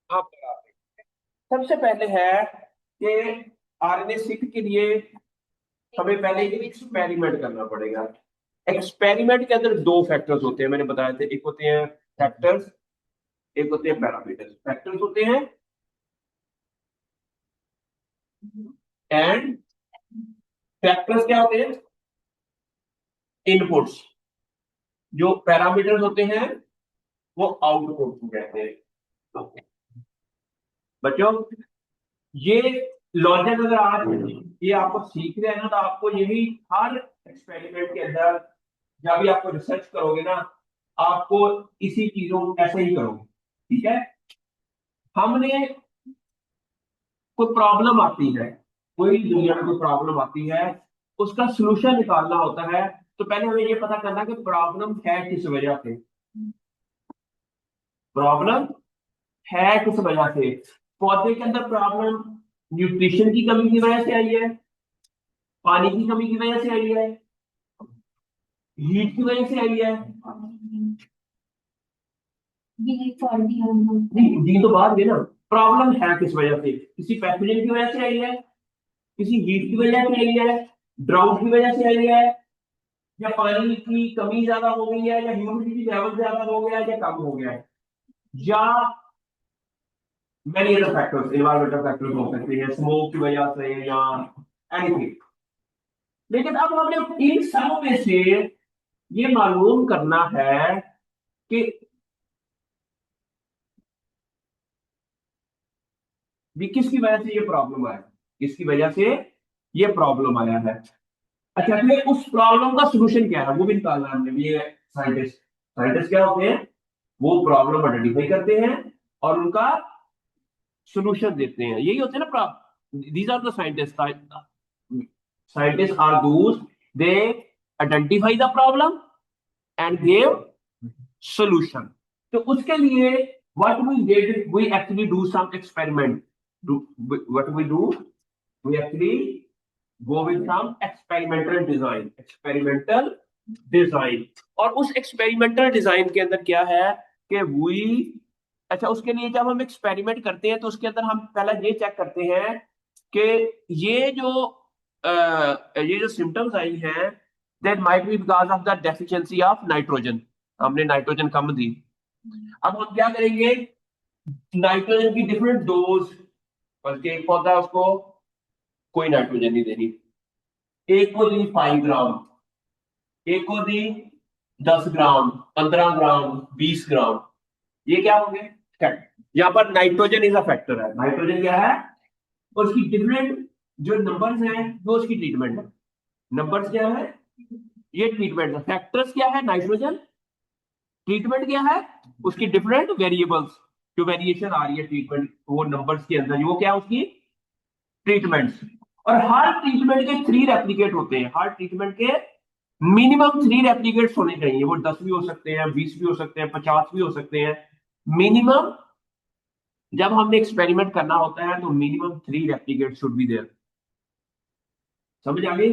आप सबसे पहले है कि आरएनए सीक के लिए हमें पहले एक एक्सपेरिमेंट करना पड़ेगा। एक्सपेरिमेंट के अंदर दो फैक्टर्स होते हैं, मैंने बताया थे। एक होते हैं फैक्टर्स, एक होते हैं पैरामीटर्स। फैक्टर्स होते हैं एंड फैक्टर्स क्या होते हैं? इनपुट्स। जो पैरामीटर्स होते हैं वो आउटपुट को कहते हैं। बच्चों, ये लॉजिक अगर आज ये आपको सीख रहे हैं ना, तो आपको यही हर एक्सपेरिमेंट के अंदर जब भी आपको रिसर्च करोगे ना, आपको इसी चीजों ऐसे ही करोगे। ठीक है? हमने कोई प्रॉब्लम आती है, कोई दुनिया में कोई प्रॉब्लम आती है, उसका सोल्यूशन निकालना होता है। तो पहले हमें ये पता करना कि प्रॉब्लम है किस वजह से। प्रॉब्लम है किस वजह से? पौधे के अंदर प्रॉब्लम न्यूट्रिशन की कमी की वजह से आई है, पानी की कमी की वजह से आई है, हीट की वजह से आई है। नहीं, डी तो बाद में ना। प्रॉब्लम है किस वजह से? किसी पैथोजन की वजह से आई है, किसी हीट की वजह से आई है, ड्राउट की वजह से आई है, या पानी की कमी ज्यादा हो गई है, या ह्यूमिडिटी लेवल ज्यादा हो गया है, या कम हो गया है, या many other factors, environmental factors हो सकते हैं, स्मोक की वजह से, या एनीथिंग। लेकिन अब हमें इन सब में से ये मालूम करना है कि भी किसकी वजह से ये प्रॉब्लम आया, किसकी वजह से ये प्रॉब्लम आया है। अच्छा, फिर उस प्रॉब्लम का सोल्यूशन क्या है वो भी निकालना है हमने भी। ये साइंटिस्ट साइंटिस्ट क्या होते हैं? वो प्रॉब्लम आइडेंटिफाई करते हैं और उनका सोल्यूशन देते हैं। यही होते हैं ना, these are the scientist. Scientist are those, they identify the problem and give solution. तो उसके लिए what we did, we actually do some experiment. What we do, we actually go with some experimental design, experimental design। और उस experimental design के अंदर क्या है कि we, अच्छा, उसके लिए जब हम एक्सपेरिमेंट करते हैं तो उसके अंदर हम पहले ये चेक करते हैं कि ये जो ये जो सिम्टम्स आई हैं, that might be because of the deficiency of nitrogen. हमने नाइट्रोजन कम दी। अब हम क्या करेंगे? नाइट्रोजन की डिफरेंट डोज, बल्कि एक पौधा है उसको कोई नाइट्रोजन नहीं देनी, एक को दी 5 ग्राम, एक को दी 10 ग्राम, 15 ग्राम, 20 ग्राम। ये क्या होंगे? यहाँ पर नाइट्रोजन इज अ फैक्टर है। नाइट्रोजन क्या है? और उसकी डिफरेंट जो नंबर्स हैं वो उसकी ट्रीटमेंट है। नंबर्स क्या है? ये ट्रीटमेंट है। फैक्टर्स क्या है? नाइट्रोजन। ट्रीटमेंट क्या है? उसकी डिफरेंट वेरिएबल्स, जो वेरिएशन आ रही है ट्रीटमेंट वो नंबर्स के अंदर, वो क्या है? उसकी ट्रीटमेंट्स। और हर ट्रीटमेंट के 3 रेप्लिकेट होते हैं। हर ट्रीटमेंट के मिनिमम 3 रेप्लिकेट्स होने चाहिए। वो 10 भी हो सकते हैं, 20 भी हो सकते हैं, 50 भी हो सकते हैं। मिनिमम, जब हमने एक्सपेरिमेंट करना होता है तो minimum 3 replicate should be there. समझ आ गई?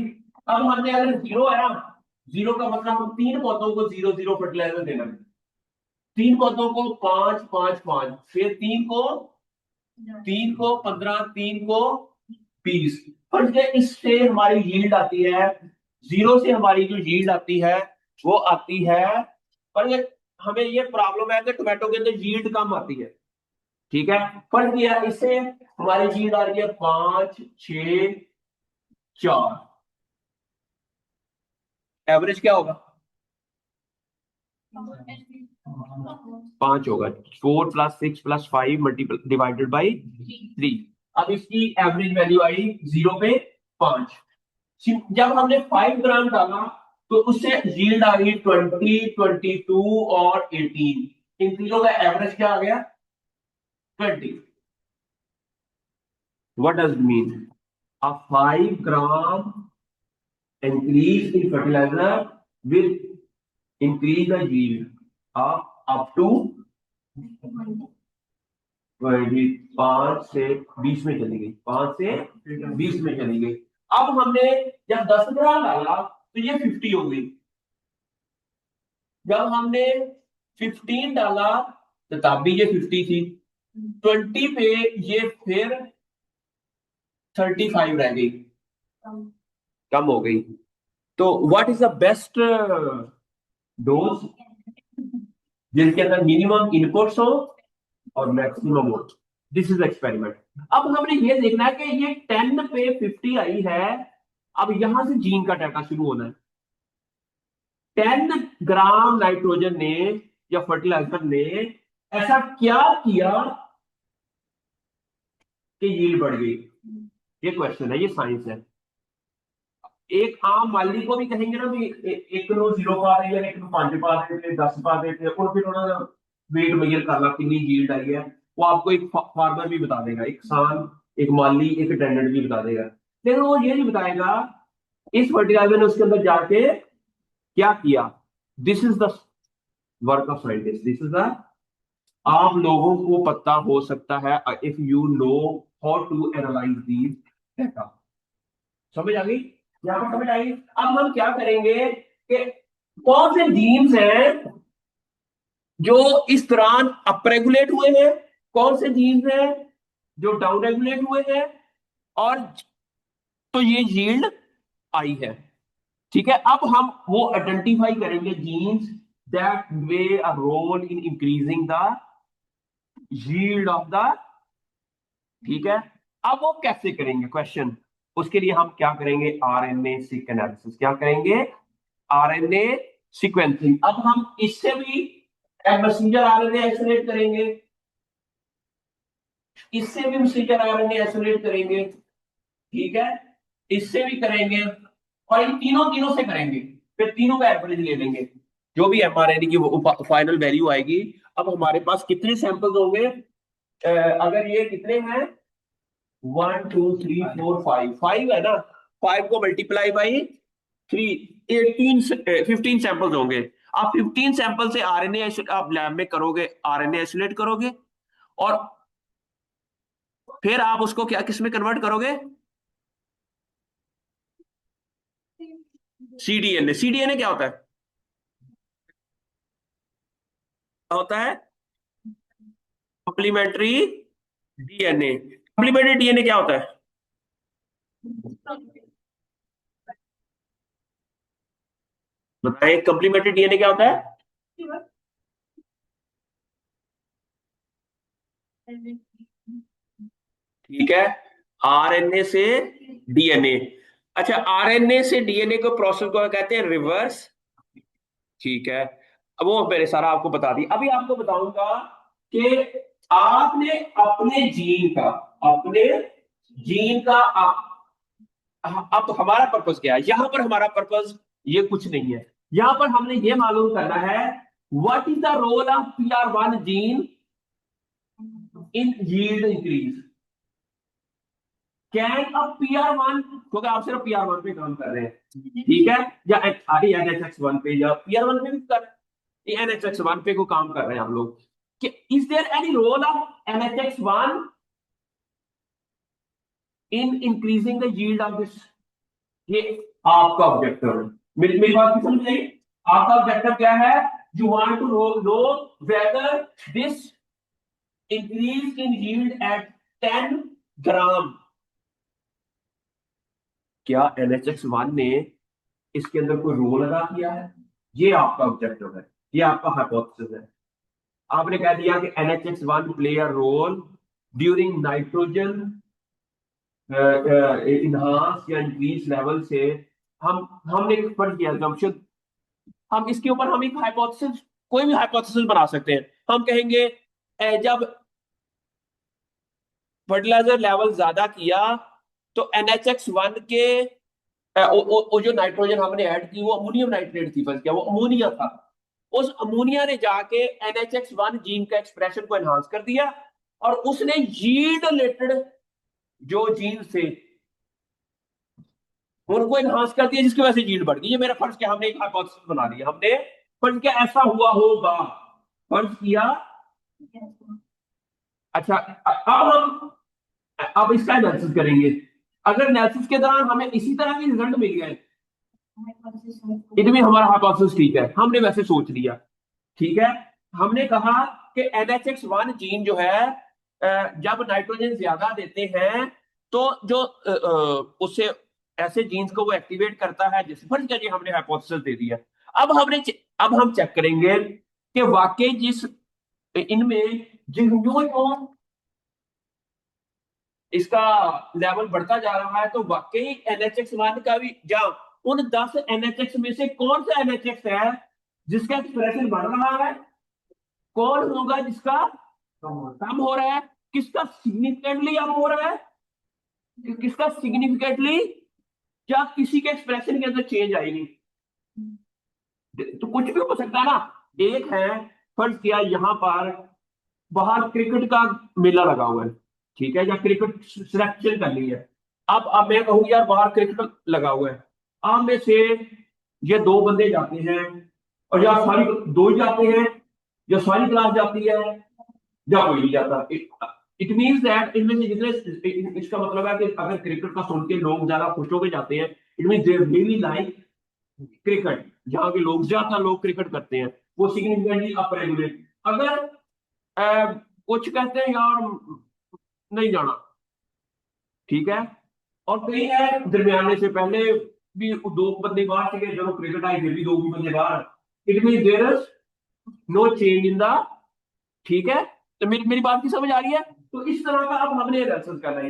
अब हमने अगर जीरो है ना, जीरो का मतलब हम 3 पौधों को 0 0 फर्टिलाइजर देना है। 3 पौधों को 5 5 5, फिर 3 को 15, 3 को 20। और ये इससे हमारी यील्ड आती है, जीरो से हमारी जो यील्ड आती है वो आती है। पर ये हमें ये प्रॉब्लम है कि टोमेटो के अंदर यील्ड कम आती है। ठीक है? पर किया इससे हमारी यील्ड आ रही है 5 6 4। एवरेज क्या होगा? 5 होगा। 4 + 6 + 5 मल्टीपल डिवाइडेड बाई 3। अब इसकी एवरेज वैल्यू आई 0 पे 5। जब हमने 5 ग्राम डाला तो उससे यील्ड आ गई 20, 22 और 18। इन तीनों का एवरेज क्या आ गया? 20। What does mean? A 5 gram increase in fertilizer will increase the yield of up to 5 से 20 में चली गई, 5 से 20 में चली गई। अब हमने जब 10 ग्राम डाला तो ये 50 हो गई। जब हमने 15 डाला तो तब भी ये 50 थी। 20 पे ये फिर 35 रह गई, कम हो गई। तो what is the best dose जिनके अंदर मिनिमम इनपुट्स हो और मैक्सिमम हो? This is experiment. अब हमने ये देखना है कि ये 10 पे 50 आई है, अब यहां से जीन का डाटा शुरू होना है। 10 ग्राम नाइट्रोजन ने या फर्टिलाइजर ने ऐसा क्या किया कि यील्ड बढ़ गई? ये क्वेश्चन है, ये साइंस है। एक आम माली को भी कहेंगे ना भी एक नो 0 पा रहे हैं, एक नो 5 पा रहे थे, 10 पा देते हैं, और फिर उन्होंने वेट मेजर करना कितनी यील्ड आई है, वो आपको एक फार्मर भी बता देगा, एक किसान, एक माली, एक अटेंडेंट भी बता देगा। लेकिन वो ये नहीं बताएगा इस फर्टिलाइजर ने उसके अंदर जाके क्या किया। This is the work of scientist, this is the, आप लोगों को पता हो सकता है if you know how to analyse these data. समझ आ गई? यहाँ पर समझ आई? अब हम क्या करेंगे कि कौन से जीन्स हैं जो इस दौरान अप रेगुलेट हुए हैं, कौन से जीन्स हैं जो डाउन रेगुलेट हुए हैं, और तो ये यील्ड आई है। ठीक है, अब हम वो आइडेंटिफाई करेंगे genes that way a role in increasing the yield of the, ठीक है। अब वो कैसे करेंगे क्वेश्चन, उसके लिए हम क्या करेंगे, आरएनए सीक एनालिसिस। क्या करेंगे? RNA sequencing. अब हम इससे भी मैसेंजर आरएनए आइसोलेट करेंगे, इससे भी मैसेंजर आरएनए आइसोलेट करेंगे, ठीक है, इससे भी करेंगे, और इन तीनों तीनों से करेंगे, फिर तीनों का एवरेज ले लेंगे, जो भी एमआरएनए की फाइनल वैल्यू आएगी। अब हमारे पास कितने सैंपल्स होंगे? अगर ये कितने हैं, 1 2 3 4 5, 5 है ना, 5 को मल्टीप्लाई बाई 3, 18 15 सैंपल्स होंगे। आप 15 सैंपल से आरएनए आप लैब में करोगे, आरएनए आइसोलेट करोगे, और फिर आप उसको क्या किस में कन्वर्ट करोगे? सीडीएनए। सीडीएनए क्या होता है? क्या होता है? Complementary DNA. कॉम्प्लीमेंट्री डीएनए क्या होता है? बताइए, कॉम्प्लीमेंट्री डीएनए क्या होता है? ठीक है, आरएनए से डीएनए। अच्छा, आरएनए से डीएनए को प्रोसेस को कहते हैं रिवर्स। ठीक है, अब वो मैंने सारा आपको बता दी। अभी आपको बताऊंगा कि आपने अपने जीन का, अपने जीन का अब हमारा पर्पस क्या है यहां पर? हमारा पर्पस ये कुछ नहीं है, यहां पर हमने ये मालूम करना है what is the role of PR1 gene in yield increase. Can अब PR1, क्योंकि आप सिर्फ PR1 पे काम कर रहे हैं, ठीक है, या NHX1 पे, या PR1 पे भी कर, NHX1 पे को काम कर रहे हैं हम लोग, कि is there any role of NHX1 in increasing the yield of this? ये आपका ऑब्जेक्टिव है। मेरी बात की समझ आई? आपका ऑब्जेक्टिव क्या है? You want to know whether this increase in yield at 10 gram, क्या NHX1 ने इसके अंदर कोई रोल अदा किया है? ये आपका ऑब्जेक्टिव है, ये आपका हाइपोथेसिस है। आपने कह दिया कि NHX1 play a role during nitrogen enhance या इंक्रीज लेवल से, हमने फर्ज किया जमशेद, हम इसके ऊपर हम एक हाइपोथेसिस, कोई भी हाइपोथेसिस बना सकते हैं। हम कहेंगे जब फर्टिलाइजर लेवल ज्यादा किया तो NHX1 के वो जो नाइट्रोजन हमने ऐड की वो अमोनियम नाइट्रेट थी, फर्ज किया वो अमोनिया था, उस अमोनिया ने जाके NHX1 जीन का एक्सप्रेशन को एनहांस कर दिया, और उसने यील्ड रिलेटेड जो जीन थे उनको एनहांस कर दिया, जिसकी वजह से यील्ड बढ़ गई। ये मेरा फर्ज किया, हमने एक हाइपोथेसिस बना लिया, हमने फर्ज किया ऐसा हुआ होगा, फर्ज किया। अच्छा, अब हम अब इसका एनालिसिस करेंगे। अगर एनालिसिस के दौरान हमें इसी तरह के रिजल्ट मिल गए, इनमें हमारा हाइपोथेसिस ठीक है, हमने वैसे सोच लिया, ठीक है, हमने कहा कि NHX1 जीन जो है जब नाइट्रोजन ज्यादा देते हैं तो जो उससे ऐसे जीन्स को वो एक्टिवेट करता है, जिस फर्ज करिए हमने हाइपोथेसिस दे दिया। अब हम चेक करेंगे कि वाकई जिस इनमें जिन जो जो इसका लेवल बढ़ता जा रहा है, तो वाकई NH1 का भी, या उन 10 NH में से कौन सा NH है जिसका एक्सप्रेशन बढ़ रहा है, कौन होगा जिसका कम हो रहा है, किसका सिग्निफिकेंटली कम हो रहा है, किसका सिग्निफिकेंटली, क्या किसी के एक्सप्रेशन के अंदर चेंज आएगी। तो कुछ भी हो सकता है ना। एक है, फर्ज किया यहाँ पर बाहर क्रिकेट का मेला लगा हुआ है, ठीक है, या क्रिकेट सिलेक्शन करनी है। अब मैं कहूँ यार बाहर क्रिकेट लगा हुआ है, आप में से ये दो बंदे जाते हैं, और या सारी दो ही जाते हैं, या सारी क्लास जाती है, या कोई नहीं जाता। इट मीन्स दैट इनमें से जितने, इसका मतलब है कि अगर क्रिकेट का सुन के लोग ज्यादा खुश होकर जाते हैं, it mean they really like cricket, जहाँ के लोग ज्यादा लोग क्रिकेट करते हैं, वो सिग्निफिकेंटली अप रेगुलेट। अगर कुछ कहते हैं यार नहीं जाना, ठीक है, और कई है दरमियाने से पहले भी दो बंदे बाहर थे, जब क्रिकेट आई फिर भी दो भी बंदे बाहर। It mean there is no change in the, ठीक है। तो मेरी बात की समझ आ रही है। तो इस तरह का अब हमने एनालिसिस करना है,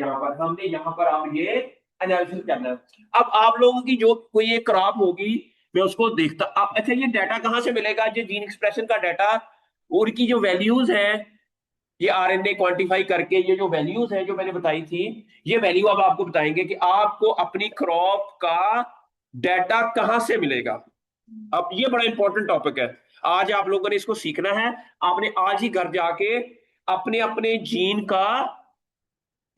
यहाँ पर आप ये एनालिसिस करना है। अब आप लोगों की जो कोई एक क्रॉप होगी, मैं उसको देखता अच्छा ये डाटा कहाँ से मिलेगा, जो जीन एक्सप्रेशन का डाटा, उनकी जो वैल्यूज है, ये RNA क्वांटिफाई करके ये जो वैल्यूज है जो मैंने बताई थी, ये वैल्यू अब आपको बताएंगे कि आपको अपनी क्रॉप का डाटा कहां से मिलेगा। अब ये बड़ा इंपॉर्टेंट टॉपिक है, आज आप लोगों ने इसको सीखना है। आपने आज ही घर जाके अपने अपने जीन का,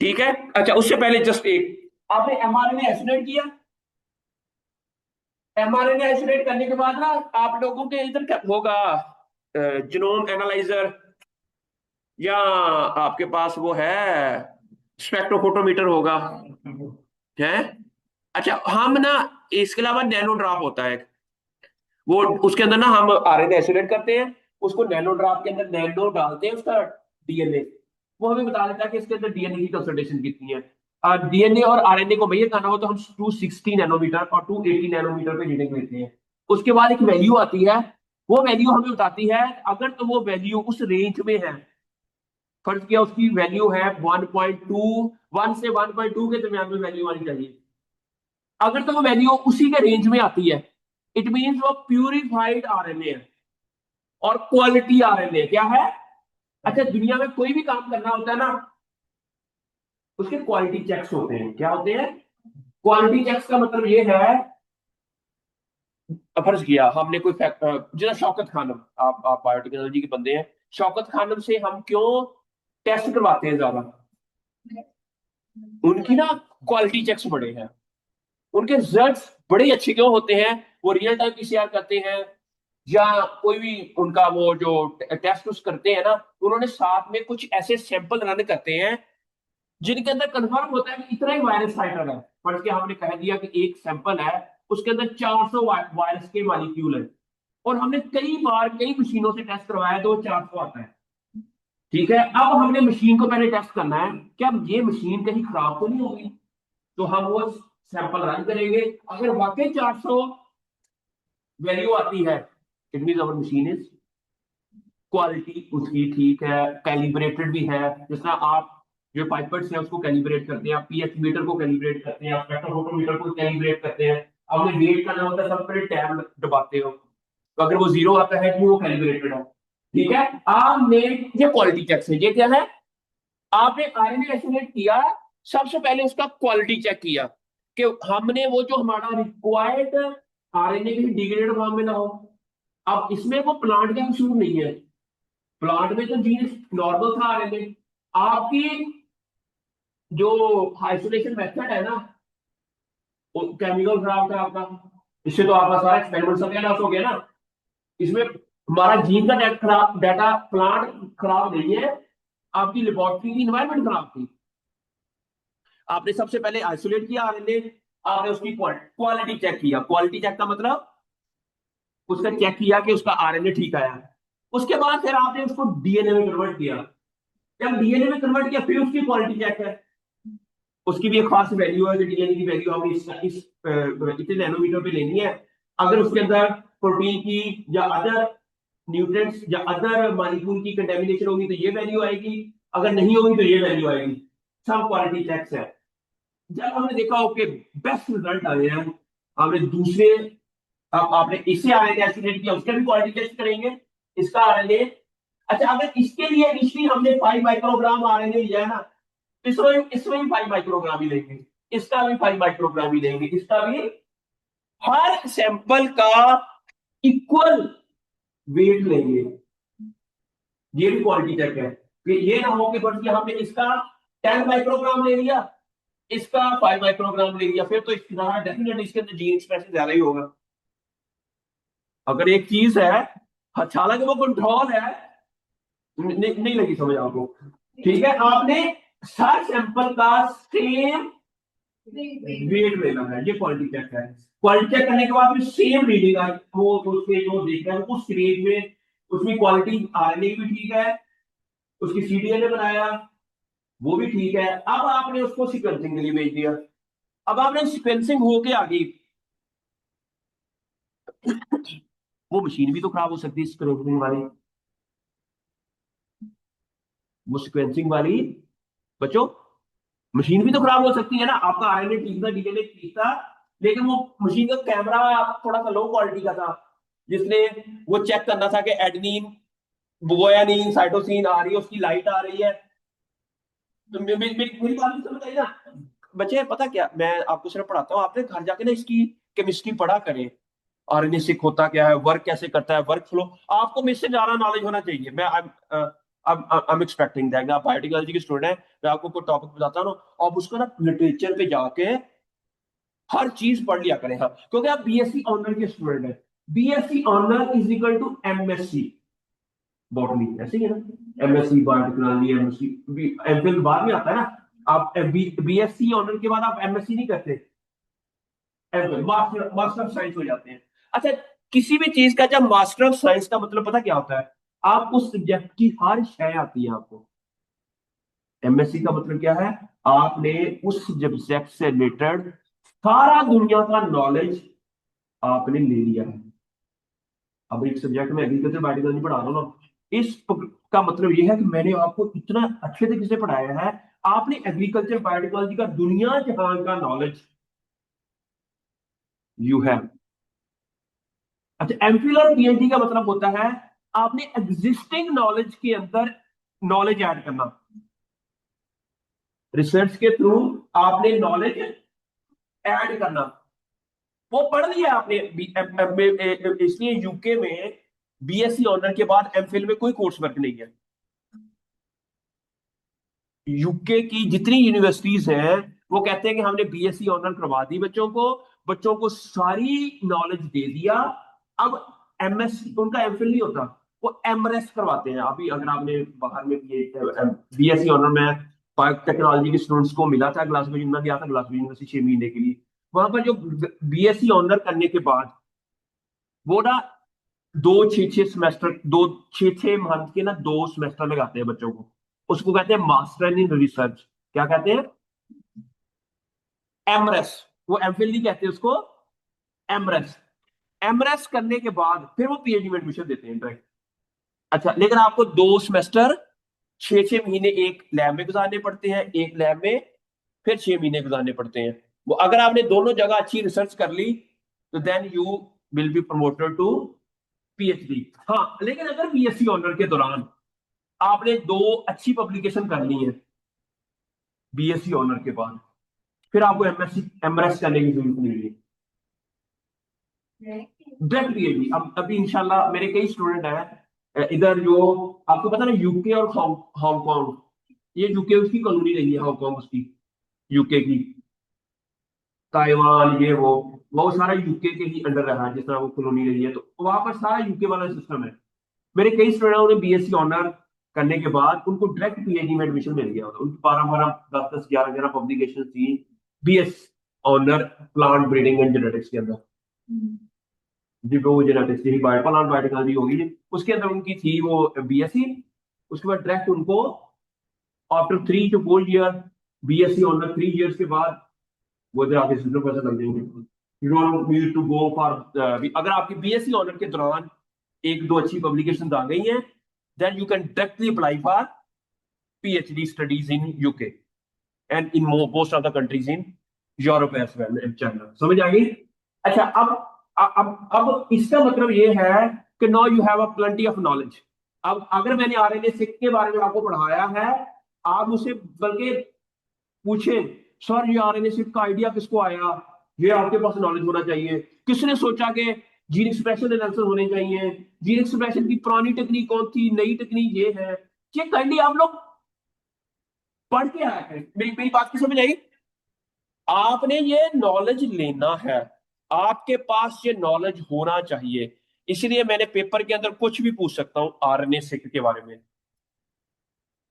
ठीक है। अच्छा उससे पहले जस्ट एक, आपने mRNA आइसोलेट किया। mRNA आइसोलेट करने के बाद ना आप लोगों के इधर क्या होगा, जीनोम एनालाइजर, या आपके पास वो है स्पेक्ट्रोफोटोमीटर होगा, है। अच्छा हम ना, इसके अलावा नैनो ड्रॉप होता है, वो उसके अंदर ना हम RNA आइसोलेट करते हैं, उसको नैनो ड्रॉप के अंदर नैनो डालते हैं उसका DNA, वो हमें बता देता है कि इसके अंदर DNA की कंसंट्रेशन कितनी है। DNA और RNA को मेजर करना हो तो हम 260 नैनोमीटर और 280 नैनोमीटर पे रीडिंग लेते हैं। उसके बाद एक वैल्यू आती है, वो वैल्यू हमें बताती है, अगर तो वो वैल्यू उस रेंज में है, फर्ज किया उसकी वैल्यू है 1.2, 1 से 1.2 के दरमियान में वैल्यू आनी चाहिए, अगर तो वो वैल्यू उसी के रेंज में आती है, इट मींस वो प्यूरिफाइड RNA है और क्वालिटी RNA क्या है। अच्छा दुनिया में कोई भी काम करना होता है ना, उसके क्वालिटी चेक्स होते हैं, क्या होते हैं, क्वालिटी चेक्स का मतलब ये है, फर्ज किया हमने कोई जैसा शौकत खानम, आप बायोटेक्नोलॉजी के बंदे हैं, शौकत खानम से हम क्यों टेस्ट करवाते हैं ज्यादा, उनकी ना क्वालिटी चेक्स बड़े हैं, उनके रिजल्ट्स बड़े अच्छे क्यों होते हैं, वो रियल टाइम PCR करते हैं, या कोई भी उनका वो जो टेस्ट करते हैं ना, उन्होंने साथ में कुछ ऐसे सैंपल रन करते हैं जिनके अंदर कंफर्म होता है कि इतना ही वायरस टाइटर है। फर्ज के हमने कह दिया कि एक सैंपल है, उसके अंदर 400 वायरस के मॉलिक्यूल है, और हमने कई बार कई मशीनों से टेस्ट करवाया तो वो 400 आता है, ठीक है। अब हमने मशीन को पहले टेस्ट करना है कि अब ये मशीन कहीं खराब तो नहीं होगी, तो हम वो सैंपल रन करेंगे, अगर वाकई 400 वैल्यू आती है, it mean our machine is quality उसकी ठीक है, कैलिब्रेटेड भी है, जिस तरह आप जो पाइपर्स है उसको कैलिब्रेट करते हैं, आप pH मीटर को कैलिब्रेट करते हैं, आप स्पेक्ट्रोफोटोमीटर को कैलिब्रेट करते हैं, आपने वेट करना होता है सब पहले टैब दबाते हो, तो अगर वो जीरो आता है कि वो कैलिब्रेटेड है, ठीक है। आपने ये क्वालिटी चेक से, ये क्या है, आपने RNA आइसोलेट किया, सबसे पहले उसका क्वालिटी चेक किया कि हमने वो जो हमारा रिक्वायर्ड RNA की डिग्रेडेड फॉर्म में ना हो। अब इसमें वो प्लांट का कसूर नहीं है, प्लांट में तो जीन नॉर्मल था RNA, आपकी जो आइसोलेशन मेथड है ना, केमिकल खराब था आपका, इससे तो आपका सारा एक्सपेरिमेंट सत्यानाश हो गया ना। इसमें हमारा जीन का डाटा प्लांट खराब नहीं है, आपकी लेबोरेटरी की इन्वायरमेंट खराब थी। आपने सबसे पहले आइसोलेट किया RNA, आपने उसकी क्वालिटी चेक किया, क्वालिटी चेक का मतलब उसका चेक किया कि उसका RNA ठीक आया है, उसके बाद फिर आपने उसको DNA में कन्वर्ट किया, जब डीएनए में कन्वर्ट किया फिर उसकी क्वालिटी चेक है, उसकी भी एक खास वैल्यू है कि डीएनए की वैल्यू हमें इस इतने नैनोमीटर पे लेनी है। अगर उसके अंदर प्रोटीन की या अदर न्यूट्रिएंट्स या अदर मॉलिक्यूल की कंटेमिनेशन होगी तो ये वैल्यू आएगी, अगर नहीं होगी तो ये वैल्यू आएगी। सब क्वालिटी चेक्स है। जब हमने देखा ओके बेस्ट रिजल्ट आए हैं, हमने दूसरे, अब आपने इसे आरएनए एसिड किया उसका भी क्वालिटी टेस्ट करेंगे, इसका आरएनए। अच्छा अगर इसके लिए इनिशियली हमने 5 माइक्रोग्राम आरएनए लिया है ना, तो इसमें भी 5 माइक्रोग्राम ही लेंगे, इसका भी 5 माइक्रोग्राम ही लेंगे, इसका भी। हर सैंपल का इक्वल वेट लेंगे, ये भी क्वालिटी चेक है कि ये ना हो कि बस ये हमने इसका 10 माइक्रोग्राम ले लिया, इसका 5 माइक्रोग्राम ले लिया, फिर तो इसका डेफिनेटली इसके अंदर जीन एक्सप्रेशन ज्यादा ही होगा। अगर एक चीज है, हालांकि वो कंट्रोल है, नहीं लगी समझ आपको? ठीक है, आपने हर सैंपल का सेम वेट लेना है, ये क्वालिटी चेक है। क्वालिटी चेक करने के बाद फिर सेम रीडिंग आई, वो उसके जो देख रहे हैं उस स्टेज में उसकी क्वालिटी आरएनए भी ठीक है, उसकी सीडीएनए बनाया वो भी ठीक है। अब आपने उसको सीक्वेंसिंग के लिए भेज दिया। अब आपने सीक्वेंसिंग होके आ गई, वो मशीन भी तो खराब हो सकती है सीक्वेंसिंग वाली, वो सीक्वेंसिंग वाली बच्चों मशीन भी तो खराब हो सकती है ना। आपका आरएनए ठीक था, डीएनए ठीक था, लेकिन वो मशीन का कैमरा थोड़ा सा लो क्वालिटी का था, जिसने वो चेक करना था कि एडेनिन गुआनिन साइटोसिन आ रही है, उसकी लाइट आ रही है। तो मेरी बात नहीं समझ आई ना बच्चे? पता क्या, मैं आपको सिर्फ पढ़ाता हूँ, आपने घर जाके ना इसकी केमिस्ट्री पढ़ा करें, आरएनए सिक होता क्या है, वर्क कैसे करता है, वर्क फ्लो आपको मुझसे ज्यादा नॉलेज होना चाहिए। मैं आई एम एक्सपेक्टिंग दैट। आप बायोटेक्नोलॉजी के स्टूडेंट हैं, मैं आपको कोई टॉपिक बताता हूँ ना, आप उसको ना लिटरेचर पे जाके हर चीज पढ़ लिया करें। हाँ, क्योंकि आप बीएससी ऑनर के स्टूडेंट हैं, BSc honour is equal to MSc botany, ऐसे ही है ना, एमएससी बायोटेक्नोलॉजी, एमएससी एमफिल बाद में आता है ना। आप बीएससी ऑनर के बाद आप एमएससी नहीं करते, मास्टर मास्टर ऑफ साइंस हो जाते हैं। अच्छा, किसी भी चीज का जब मास्टर ऑफ साइंस का मतलब पता क्या होता है? आप उस सब्जेक्ट की हर शय आती है आपको। एमएससी का मतलब क्या है? आपने उस सब्जेक्ट से रिलेटेड सारा दुनिया का नॉलेज आपने ले लिया है। अब एक सब्जेक्ट में एग्रीकल्चर बायोटेक्नोलॉजी पढ़ा रहा हूँ ना, का मतलब यह है कि मैंने आपको इतना अच्छे तरीके से पढ़ाया है, आपने एग्रीकल्चर बायोटेक्नोलॉजी का दुनिया जहां का नॉलेज यू हैव। अच्छा, एमफिल और पीएचडी का मतलब होता है आपने एग्जिस्टिंग नॉलेज के अंदर नॉलेज ऐड करना, रिसर्च के थ्रू आपने नॉलेज ऐड करना। वो पढ़ लिया आपने इसलिए यूके में बीएससी ऑनर के बाद एमफिल में कोई कोर्स वर्क नहीं है। यूके की जितनी यूनिवर्सिटीज हैं वो कहते हैं कि हमने बीएससी ऑनर करवा दी बच्चों को सारी नॉलेज दे दिया। अब एमएससी उनका एमफिल नहीं होता, वो एमरेस करवाते हैं। अभी अगर आपने बाहर में बीएससी ऑनर में टेक्नोलॉजी के स्टूडेंट्स को मिला था, ग्लासगो में गया था, ग्लासगो यूनिवर्सिटी 6 महीने के लिए। वहां पर जो बीएससी ऑनर करने के बाद वो ना 2 6 6 सेमेस्टर, 2 6 6 मंथ के ना 2 सेमेस्टर लगाते हैं बच्चों को, उसको कहते हैं मास्टर इन रिसर्च। क्या कहते हैं? एमरेस। वो एमफिल नहीं कहते उसको, एमरेस। एमरेस करने के बाद फिर वो पीएचडी में एडमिशन देते हैं डायरेक्ट। अच्छा, लेकिन आपको 2 सेमेस्टर 6 6 महीने एक लैब में गुजारने पड़ते हैं, एक लैब में फिर 6 महीने गुजारने पड़ते हैं। वो अगर आपने दोनों जगह अच्छी रिसर्च कर ली तो then you will be promoted to PhD. हाँ, लेकिन अगर बीएससी ऑनर के दौरान आपने 2 अच्छी पब्लिकेशन कर ली है बीएससी ऑनर के बाद, फिर आपको एमएससी एमएस करने की जरूरत नहीं है, डायरेक्ट पीएचडी। अब अभी इंशाल्लाह मेरे कई स्टूडेंट हैं इधर, जो आपको पता ना यूके और हांगकांग, ये यूके उसकी कॉलोनी रही है, हांगकांग उसकी यूके की, ताइवान ये वो सारा यूके के ही अंडर रहा है, जिस तरह वो कॉलोनी रही है, तो वहां पर सारा यूके वाला सिस्टम है। मेरे कई स्टूडेंट ने बीएससी ऑनर करने के बाद उनको डायरेक्ट पीएचडी में एडमिशन मिल गया होता, उनकी 12 12 10 10 11 11 पब्लिकेशन थी BS honour plant breeding and genetics के अंदर। जी वो जेनेटिक्स यही प्लांट बायोटेक्नोलॉजी होगी, उसके अंदर उनकी थी वो बीएससी। उसके बाद डायरेक्ट उनको after 3 to 4 year BSc honour 3 years के बाद वो इधर आके 0% लग जाएंगे। You don't need to go for, अगर आपकी बीएससी ऑनर के दौरान एक दो अच्छी पब्लिकेशंस आ गई हैं, then you can directly apply for PhD studies in UK and in most of the countries in Europe as well and China. समझ आ गई? अच्छा, अब इसका मतलब ये है कि now you have a plenty of knowledge. अब अगर मैंने आरएनए सिक के बारे में आपको पढ़ाया है, आप उसे बल्कि पूछे, सर ये आरएनए सिक का आइडिया किसको आया, ये आपके पास नॉलेज होना चाहिए। किसने सोचा कि जीन एक्सप्रेशन एनालिसिस होने चाहिए, जीन एक्सप्रेशन की पुरानी टेक्निक कौन थी, नई टेक्निक ये है। ये काइंडली आप लोग पढ़ के आए हैं। मेरी बात की समझ आई? आपने ये नॉलेज लेना है, आपके पास ये नॉलेज होना चाहिए। इसलिए मैंने पेपर के अंदर कुछ भी पूछ सकता हूं आरएनए सिक के बारे में।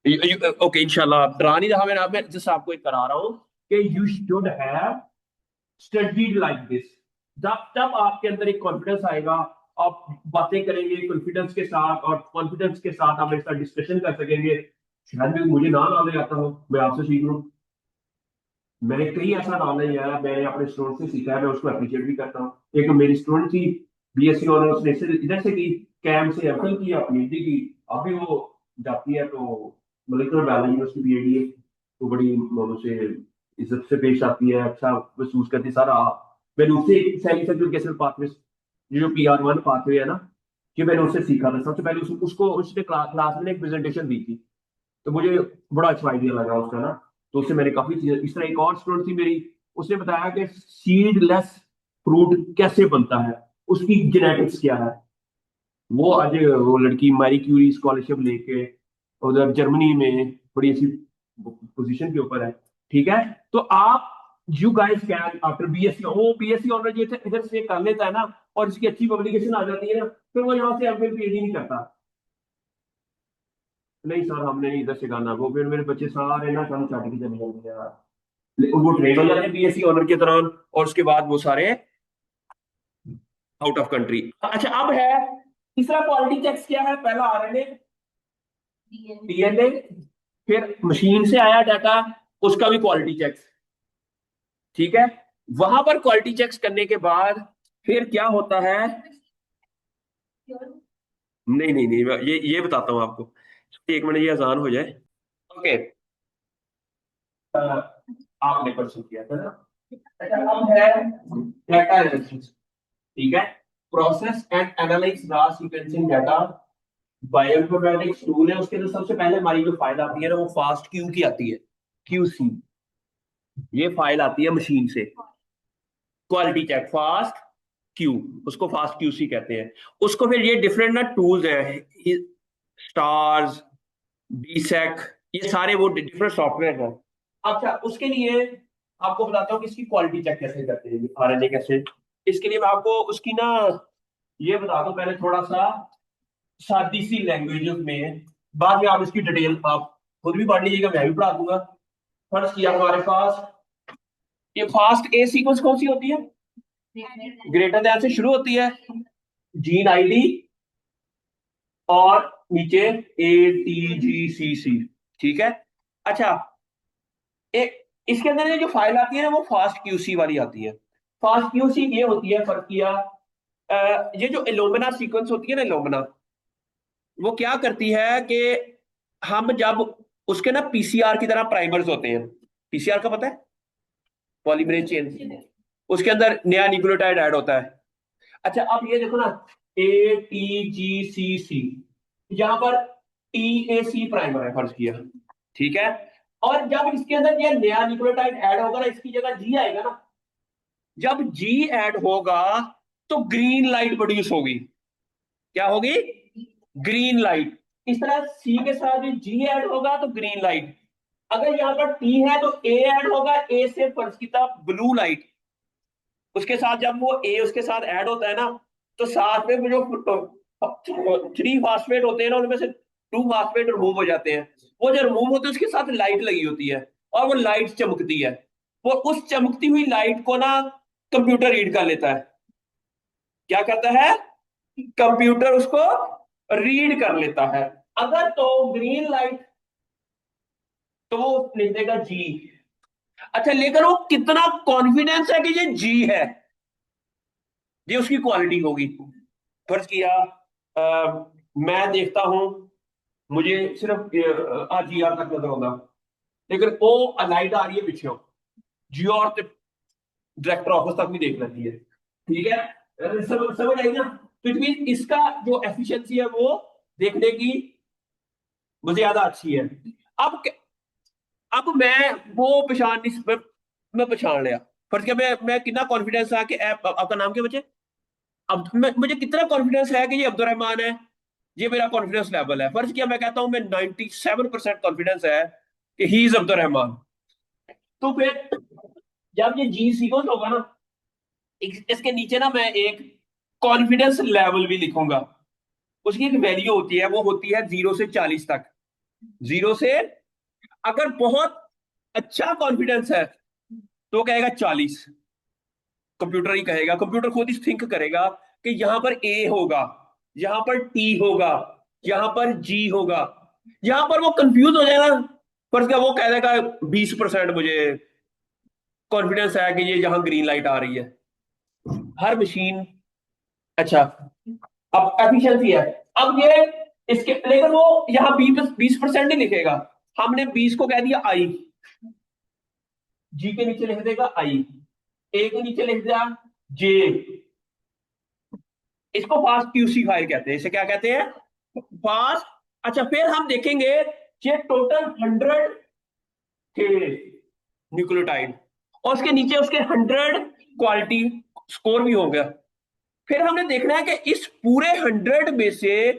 ओके, इंशाल्लाह डरा नहीं रहा मैं जैसे आपको एक करा रहा हूं कि you should have studied like this. जब तब आपके अंदर एक कॉन्फिडेंस आएगा, आप बातें करेंगे कॉन्फिडेंस के साथ, और कॉन्फिडेंस के साथ आप मेरे साथ डिस्कशन कर सकेंगे। शायद मुझे ना नॉलेज आता हो, मैं आपसे सीख लूं। मैंने कई ऐसा नॉलेज है, मैंने अपने स्टूडेंट से सीखा है, मैं उसको अप्रिशिएट भी करता हूँ। एक मेरी स्टूडेंट थी बीएससी ऑनर्स, उसने इधर से की, कैम से एफएल की, पीएचडी की। अभी वो जाती है तो मॉलिक्यूलर बायोलॉजी में उसकी पीएचडी है, तो बड़ी लोगों से इज्जत से पेश आती है, अच्छा महसूस करती है सारा। मैंने उससे सेमी सर्कुलर केसल पाथवे, ये जो PR1 पाथवे है ना, कि मैंने उससे सीखा था सबसे पहले। उसको उसने क्लास में एक प्रेजेंटेशन दी थी, तो मुझे बड़ा अच्छा आइडिया लगा उसका ना। तो उससे मैंने काफी चीजें, इस तरह एक और स्टूडेंट थी मेरी, उसने बताया कि सीडलेस फ्रूट कैसे बनता है, उसकी जेनेटिक्स क्या है। वो आज वो लड़की मैरी क्यूरी स्कॉलरशिप लेके उधर जर्मनी में बड़ी अच्छी पोजीशन के ऊपर है। ठीक है, तो आप, you guys can after BSc, वो बीएससी ऑनर ये इधर से कर लेता है ना, और इसकी अच्छी पब्लिकेशन आ जाती है ना, फिर वो यहाँ से एमफिल पीएचडी नहीं करता। नहीं सर, हमने नहीं इधर सिखाना, वो फिर मेरे बच्चे सारे ना काम छाट के चले जाएंगे यार। वो ट्रेन हो जाते हैं बीएससी ऑनर के दौरान, और उसके बाद वो सारे आउट ऑफ कंट्री। अच्छा, अब है तीसरा क्वालिटी चेक्स, क्या है? पहला आरएनए, डीएनए, फिर मशीन से आया डाटा, उसका भी क्वालिटी चेक्स। ठीक है, वहां पर क्वालिटी चेक्स करने के बाद फिर क्या होता है? नहीं नहीं नहीं, ये बताता हूँ आपको। 1 मिनट, ये अजान हो जाए। ओके, आपने क्वेश्चन किया था ना। अच्छा, अब है डाटा एनालिसिस। ठीक है, process and analyse raw sequencing data, bioinformatics tool है। उसके अंदर सबसे पहले हमारी जो फाइल आती है ना, वो फास्ट क्यू की आती है, QC। ये फाइल आती है मशीन से, क्वालिटी चेक फास्ट क्यू, उसको फास्ट QC कहते हैं। उसको फिर ये डिफरेंट ना टूल्स है, स्टार्स, डीसेक, ये सारे वो डिफरेंट सॉफ्टवेयर हैं। अच्छा, उसके लिए आपको बताता हूँ कि इसकी क्वालिटी चेक कैसे करते हैं, आरएनए कैसे। इसके लिए मैं आपको उसकी ना ये बता दूं पहले थोड़ा सा सादी सी लैंग्वेज में, बाद में आप इसकी डिटेल आप खुद भी पढ़ लीजिएगा, मैं भी पढ़ा दूंगा। फर्स्ट किया हमारे पास, ये फास्ट ए सीक्वेंस कौन सी होती है? ग्रेटर देन से शुरू होती है, जीन आईडी, और नीचे ATGCC। ठीक है, अच्छा, एक इसके अंदर ये जो फाइल आती है ना, वो फास्ट QC वाली आती है। फास्ट QC ये होती है, फर्क किया, ये जो इलोमिना सीक्वेंस होती है ना, इलोमिना, वो क्या करती है कि हम जब उसके ना PCR की तरह प्राइमर्स होते हैं, PCR का पता है, पॉलीमरेज चेन, उसके अंदर नया न्यूक्लियोटाइड ऐड होता है। अच्छा, अब ये देखो ना, ATGCC, यहाँ पर TAC प्राइमर है, फर्ज किया। ठीक है, और जब इसके अंदर ये नया न्यूक्लियोटाइड ऐड होगा ना, इसकी जगह G आएगा ना, जब G ऐड होगा तो ग्रीन लाइट प्रोड्यूस होगी। क्या होगी? Green light. इस तरह C के साथ भी G ऐड होगा तो ग्रीन लाइट। अगर यहाँ पर T है तो A ऐड होगा, A से फर्ज की ब्लू लाइट। उसके साथ जब वो A उसके साथ ऐड होता है ना, तो साथ में वो जो 3 फास्फेट होते हैं ना, उनमें से 2 फास्फेट रिमूव हो जाते हैं। वो जो रिमूव होते हैं उसके साथ लाइट लगी होती है, और वो लाइट चमकती है। वो उस चमकती हुई लाइट को ना कंप्यूटर रीड कर लेता है। क्या करता है? कंप्यूटर उसको रीड कर लेता है। अगर तो ग्रीन लाइट तो वो लिख देगा जी। अच्छा, लेकिन वो कितना कॉन्फिडेंस है कि ये जी है, ये उसकी क्वालिटी होगी। फर्ज किया मैं देखता हूं, मुझे सिर्फ आज जी आर तक नजर होगा, लेकिन वो लाइट आ रही है पीछे, जियो और डायरेक्टर ऑफिस तक भी देख लेती है। ठीक है, समझ आई ना? तो इट मीन इसका जो एफिशिएंसी है वो देखने की मुझे ज्यादा अच्छी है। अब अब मैं वो पहचान नहीं, मैं पहचान लिया। फर्ज किया मैं कितना कॉन्फिडेंस था कि आपका नाम क्या बचे, अब मुझे कितना कॉन्फिडेंस है कि ये अब्दुलरहमान है, ये मेरा कॉन्फिडेंस लेवल है। फर्ज किया मैं कहता हूं मैं 97% कॉन्फिडेंस है कि ही इज अब्दुलरहमान। तो फिर जब ये जी सीक्वेंस होगा ना, इसके नीचे ना मैं एक कॉन्फिडेंस लेवल भी लिखूंगा। उसकी एक वैल्यू होती है, वो होती है 0 से 40 तक। 0 से, अगर बहुत अच्छा कॉन्फिडेंस है तो कहेगा 40, कंप्यूटर ही कहेगा, कंप्यूटर खुद ही थिंक करेगा कि यहां पर ए होगा, यहां पर टी होगा, यहां पर जी होगा। यहां पर वो कंफ्यूज हो जाएगा, पर क्या वो कह देगा 20% मुझे कॉन्फिडेंस है कि ये यहां ग्रीन लाइट आ रही है। हर मशीन, अच्छा, अब एफिशिएंसी है। अब ये इसके, लेकिन वो यहाँ 20% नहीं लिखेगा, हमने 20 को कह दिया आई, जी के नीचे लिख देगा आई, ए के नीचे लिख दिया जे। इसको फास्ट क्यूसी फाइल कहते हैं, इसे क्या कहते हैं, फास्ट। अच्छा, फिर हम देखेंगे ये टोटल 100 थे न्यूक्लियोटाइड, और उसके नीचे उसके 100 क्वालिटी स्कोर भी हो गया। फिर हमने देखना है कि इस पूरे 100 में से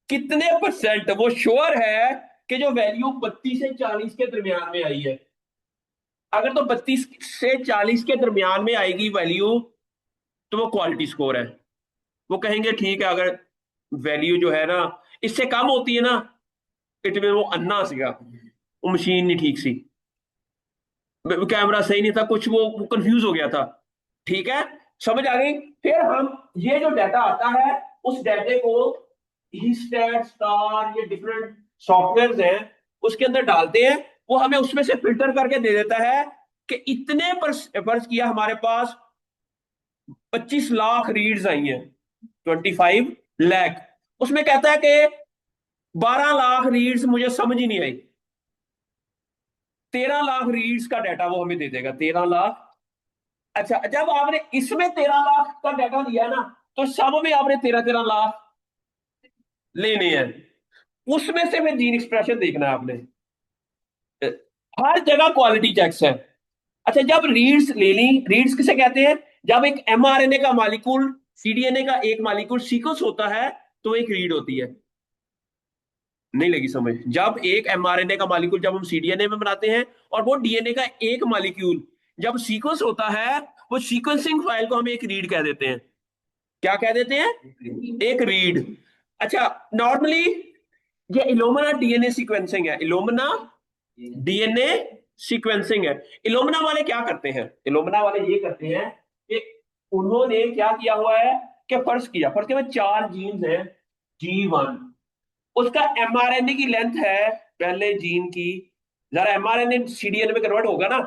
कितने परसेंट वो श्योर है कि जो वैल्यू 32 से 40 के दरमियान में आई है। अगर तो 32 से 40 के दरमियान में आएगी वैल्यू, तो वो क्वालिटी स्कोर है। वो कहेंगे ठीक है, अगर वैल्यू जो है ना इससे कम होती है ना, इट में वो अन्ना सीगा, वो मशीन नहीं ठीक सी, कैमरा सही नहीं था, कुछ वो कंफ्यूज हो गया था। ठीक है, समझ आ गई? फिर हम ये जो डाटा आता है, उस डाटे को हीस्टैट स्टार, ये डिफरेंट सॉफ्टवेयर हैं, उसके अंदर डालते हैं। वो हमें उसमें से फिल्टर करके दे देता है कि इतने पर फर्ज किया हमारे पास 25 लाख रीड्स आई हैं, 25 लाख। उसमें कहता है कि 12 लाख रीड्स मुझे समझ ही नहीं आई। 13 लाख रीड्स का डाटा वो हमें दे देगा, 13 लाख। अच्छा, जब आपने इसमें 13 लाख का डाटा दिया ना, तो सब में आपने 13 13 लाख लेने हैं। उसमें से फिर जीन एक्सप्रेशन देखना है आपने। हर जगह क्वालिटी चेक्स है। अच्छा, जब रीड्स ले ली, रीड्स किसे कहते हैं, जब एक एमआरएनए का मॉलिक्यूल, सीडीएनए का एक मॉलिक्यूल सीक्वेंस होता है, तो एक रीड होती है। नहीं लगी समझ? जब एक एमआरएनए का मॉलिक्यूल जब हम सीडीएनए में बनाते हैं, और वो डीएनए का एक मॉलिक्यूल जब सीक्वेंस होता है, वो सीक्वेंसिंग फाइल को हम एक रीड कह देते हैं। क्या कह देते हैं? एक रीड। अच्छा, नॉर्मली ये इलोमना डीएनए सीक्वेंसिंग है, इलोमना डीएनए सीक्वेंसिंग है। इलोमना वाले क्या करते हैं, इलोमना वाले ये करते हैं कि उन्होंने क्या किया हुआ है कि फर्स्ट किया 4 जीन्स हैं, G1, उसका एमआरएनए की लेंथ है पहले जीन की, जरा एमआरएनए सीडीएनए में कन्वर्ट होगा ना,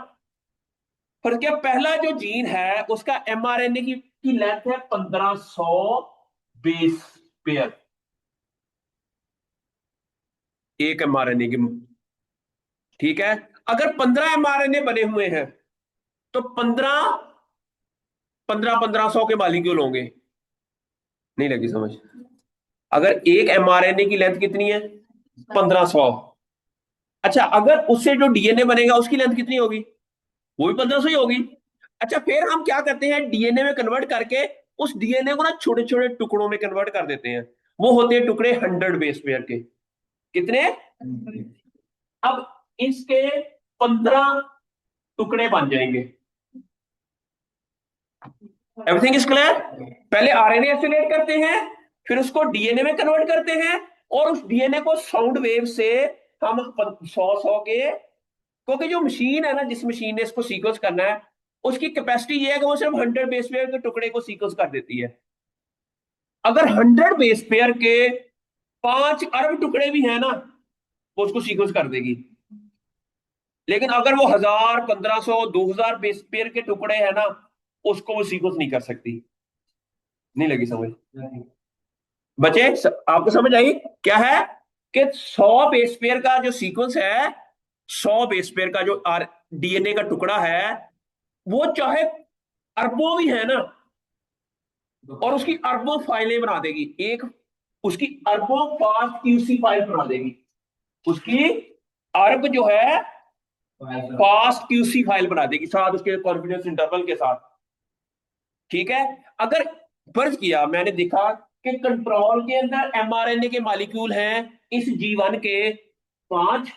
पर क्या पहला जो जीन है उसका एमआरएनए की लेंथ है 1500 बेस पेयर, एक एमआरएनए की। ठीक है, अगर 15 एमआरएनए बने हुए हैं, तो 1500 के मॉलिक्यूल होंगे। नहीं लगी समझ? अगर एक एमआरएनए की लेंथ कितनी है, 1500। अच्छा, अगर उससे जो डीएनए बनेगा उसकी लेंथ कितनी होगी, वो भी 1500 ही होगी। अच्छा, फिर हम क्या करते हैं, डीएनए में कन्वर्ट करके उस डीएनए को ना छोटे छोटे टुकड़ों में कन्वर्ट कर देते हैं। वो होते हैं टुकड़े 100 बेस पेयर के। कितने? अब इसके 15 टुकड़े बन जाएंगे। Everything is clear? पहले आरएनए एसिलेट करते हैं, फिर उसको डीएनए में कन्वर्ट करते हैं, और उस डीएनए को साउंड वेव से हम 100 के, क्योंकि जो मशीन है ना, जिस मशीन ने इसको सीक्वेंस करना है, उसकी कैपेसिटी ये है कि वो सिर्फ 100 बेस पेयर के टुकड़े को सीक्वेंस कर देती है। अगर 100 बेस पेयर के 5 अरब टुकड़े भी हैं ना, वो उसको सीक्वेंस कर देगी। लेकिन अगर वो 1000, 1500, 2000 बेस पेयर के टुकड़े हैं ना, उसको वो सीक्वेंस नहीं कर सकती। नहीं लगी समझ बचे? आपको समझ आई क्या है कि 100 बेस पेयर का जो सीक्वेंस है, 100 बेस पेयर का जो डीएनए का टुकड़ा है, वो चाहे अरबों भी है ना, और उसकी अरबों फाइलें बना देगी, एक उसकी अरबों फास्ट क्यूसी फाइल बना देगी, उसकी अरब जो है फास्ट क्यूसी फाइल बना देगी साथ उसके कॉन्फिडेंस इंटरवल के साथ। ठीक है, अगर फर्ज किया मैंने देखा कि कंट्रोल के अंदर एमआरएनए के मॉलिक्यूल हैं इस G1 के 5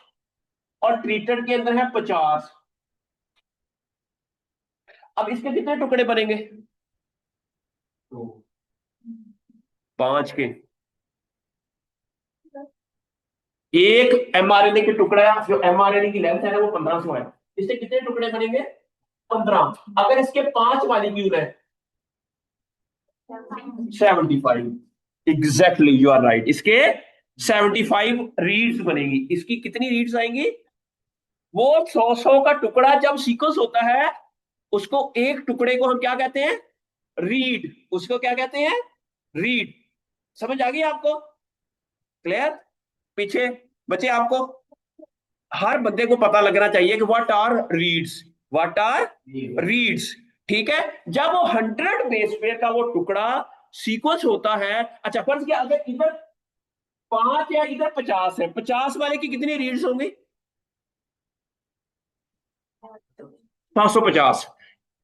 और ट्रीटेड के अंदर है 50, अब इसके कितने टुकड़े बनेंगे? 5 के। एक एमआरएनए के टुकड़ा है, जो एमआरएनए की लेंथ है ना वो 1500 है, इससे कितने टुकड़े बनेंगे? 15। अगर इसके 5 मॉलिक्यूल है 75, एग्जैक्टली यू आर राइट, इसके 75 रीड्स बनेगी। इसकी कितनी रीड्स आएंगी? वो 100 का टुकड़ा जब सीक्वेंस होता है, उसको एक टुकड़े को हम क्या कहते हैं? रीड। उसको क्या कहते हैं? रीड। समझ आ गई आपको? क्लियर? पीछे बचे आपको हर बंदे को पता लगना चाहिए कि what are reads, what are reads. ठीक है, जब वो 100 बेस पेयर का वो टुकड़ा सीक्वेंस होता है, अच्छा फर्ज किया अगर इधर 5 या इधर 50 है, 50 वाले की कितनी रीड्स होंगी? 750,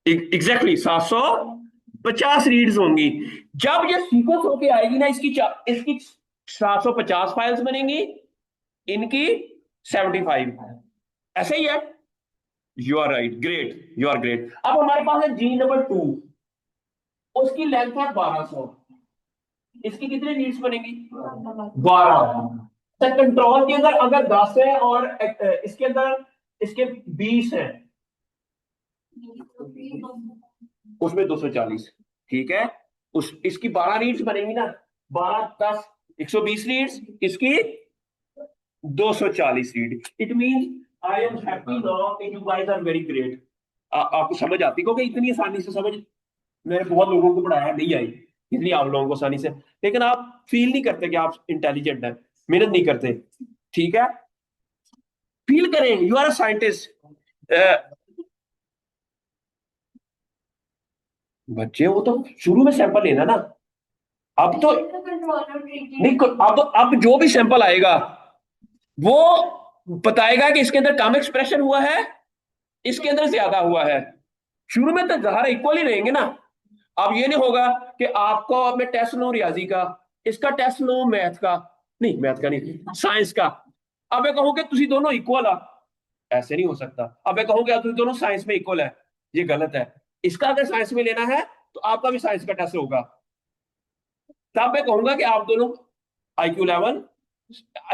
एग्जैक्टली 750 रीड्स होंगी। जब ये सीक्वेंस होके आएगी ना, इसकी 750 फाइल्स बनेंगी, इनकी 75। ऐसे ही है। You are right, great, you are great. अब हमारे पास है G2, उसकी लेंथ है 1200, इसकी कितनी रीड्स बनेगी? 12। तो कंट्रोल के अंदर अगर 10 है और इसके अंदर इसके 20 है, उसमें 240। ठीक है, उस इसकी 12 रीड्स बनेगी ना, 12 10 120 रीड्स, इसकी 240 read. It mean I am happy now कि you guys are very great. आपको समझ आती, क्योंकि इतनी आसानी से समझ मैंने बहुत लोगों को पढ़ाया, नहीं आई इतनी आप लोगों को आसानी से। लेकिन आप फील नहीं करते कि आप इंटेलिजेंट हैं, मेहनत नहीं करते। ठीक है, फील करें, यू आर अ साइंटिस्ट। बच्चे वो तो शुरू में सैंपल लेना ना, अब तो नहीं, अब जो भी सैंपल आएगा वो बताएगा कि इसके अंदर कम एक्सप्रेशन हुआ है, इसके अंदर ज्यादा हुआ है। शुरू में तो जहर इक्वल ही रहेंगे ना। अब ये नहीं होगा कि आपको मैं टेस्ट लूं रियाजी का, इसका टेस्ट लूं मैथ का, नहीं मैथ का नहीं, साइंस का। अब मैं कहूँ कि तुम दोनों इक्वल आ, ऐसे नहीं हो सकता। अब मैं कहूँ कि तुम दोनों साइंस में इक्वल है, ये गलत है। इसका अगर साइंस में लेना है तो आपका भी साइंस का टेस्ट होगा, तब मैं कहूंगा कि आप दोनों IQ लेवल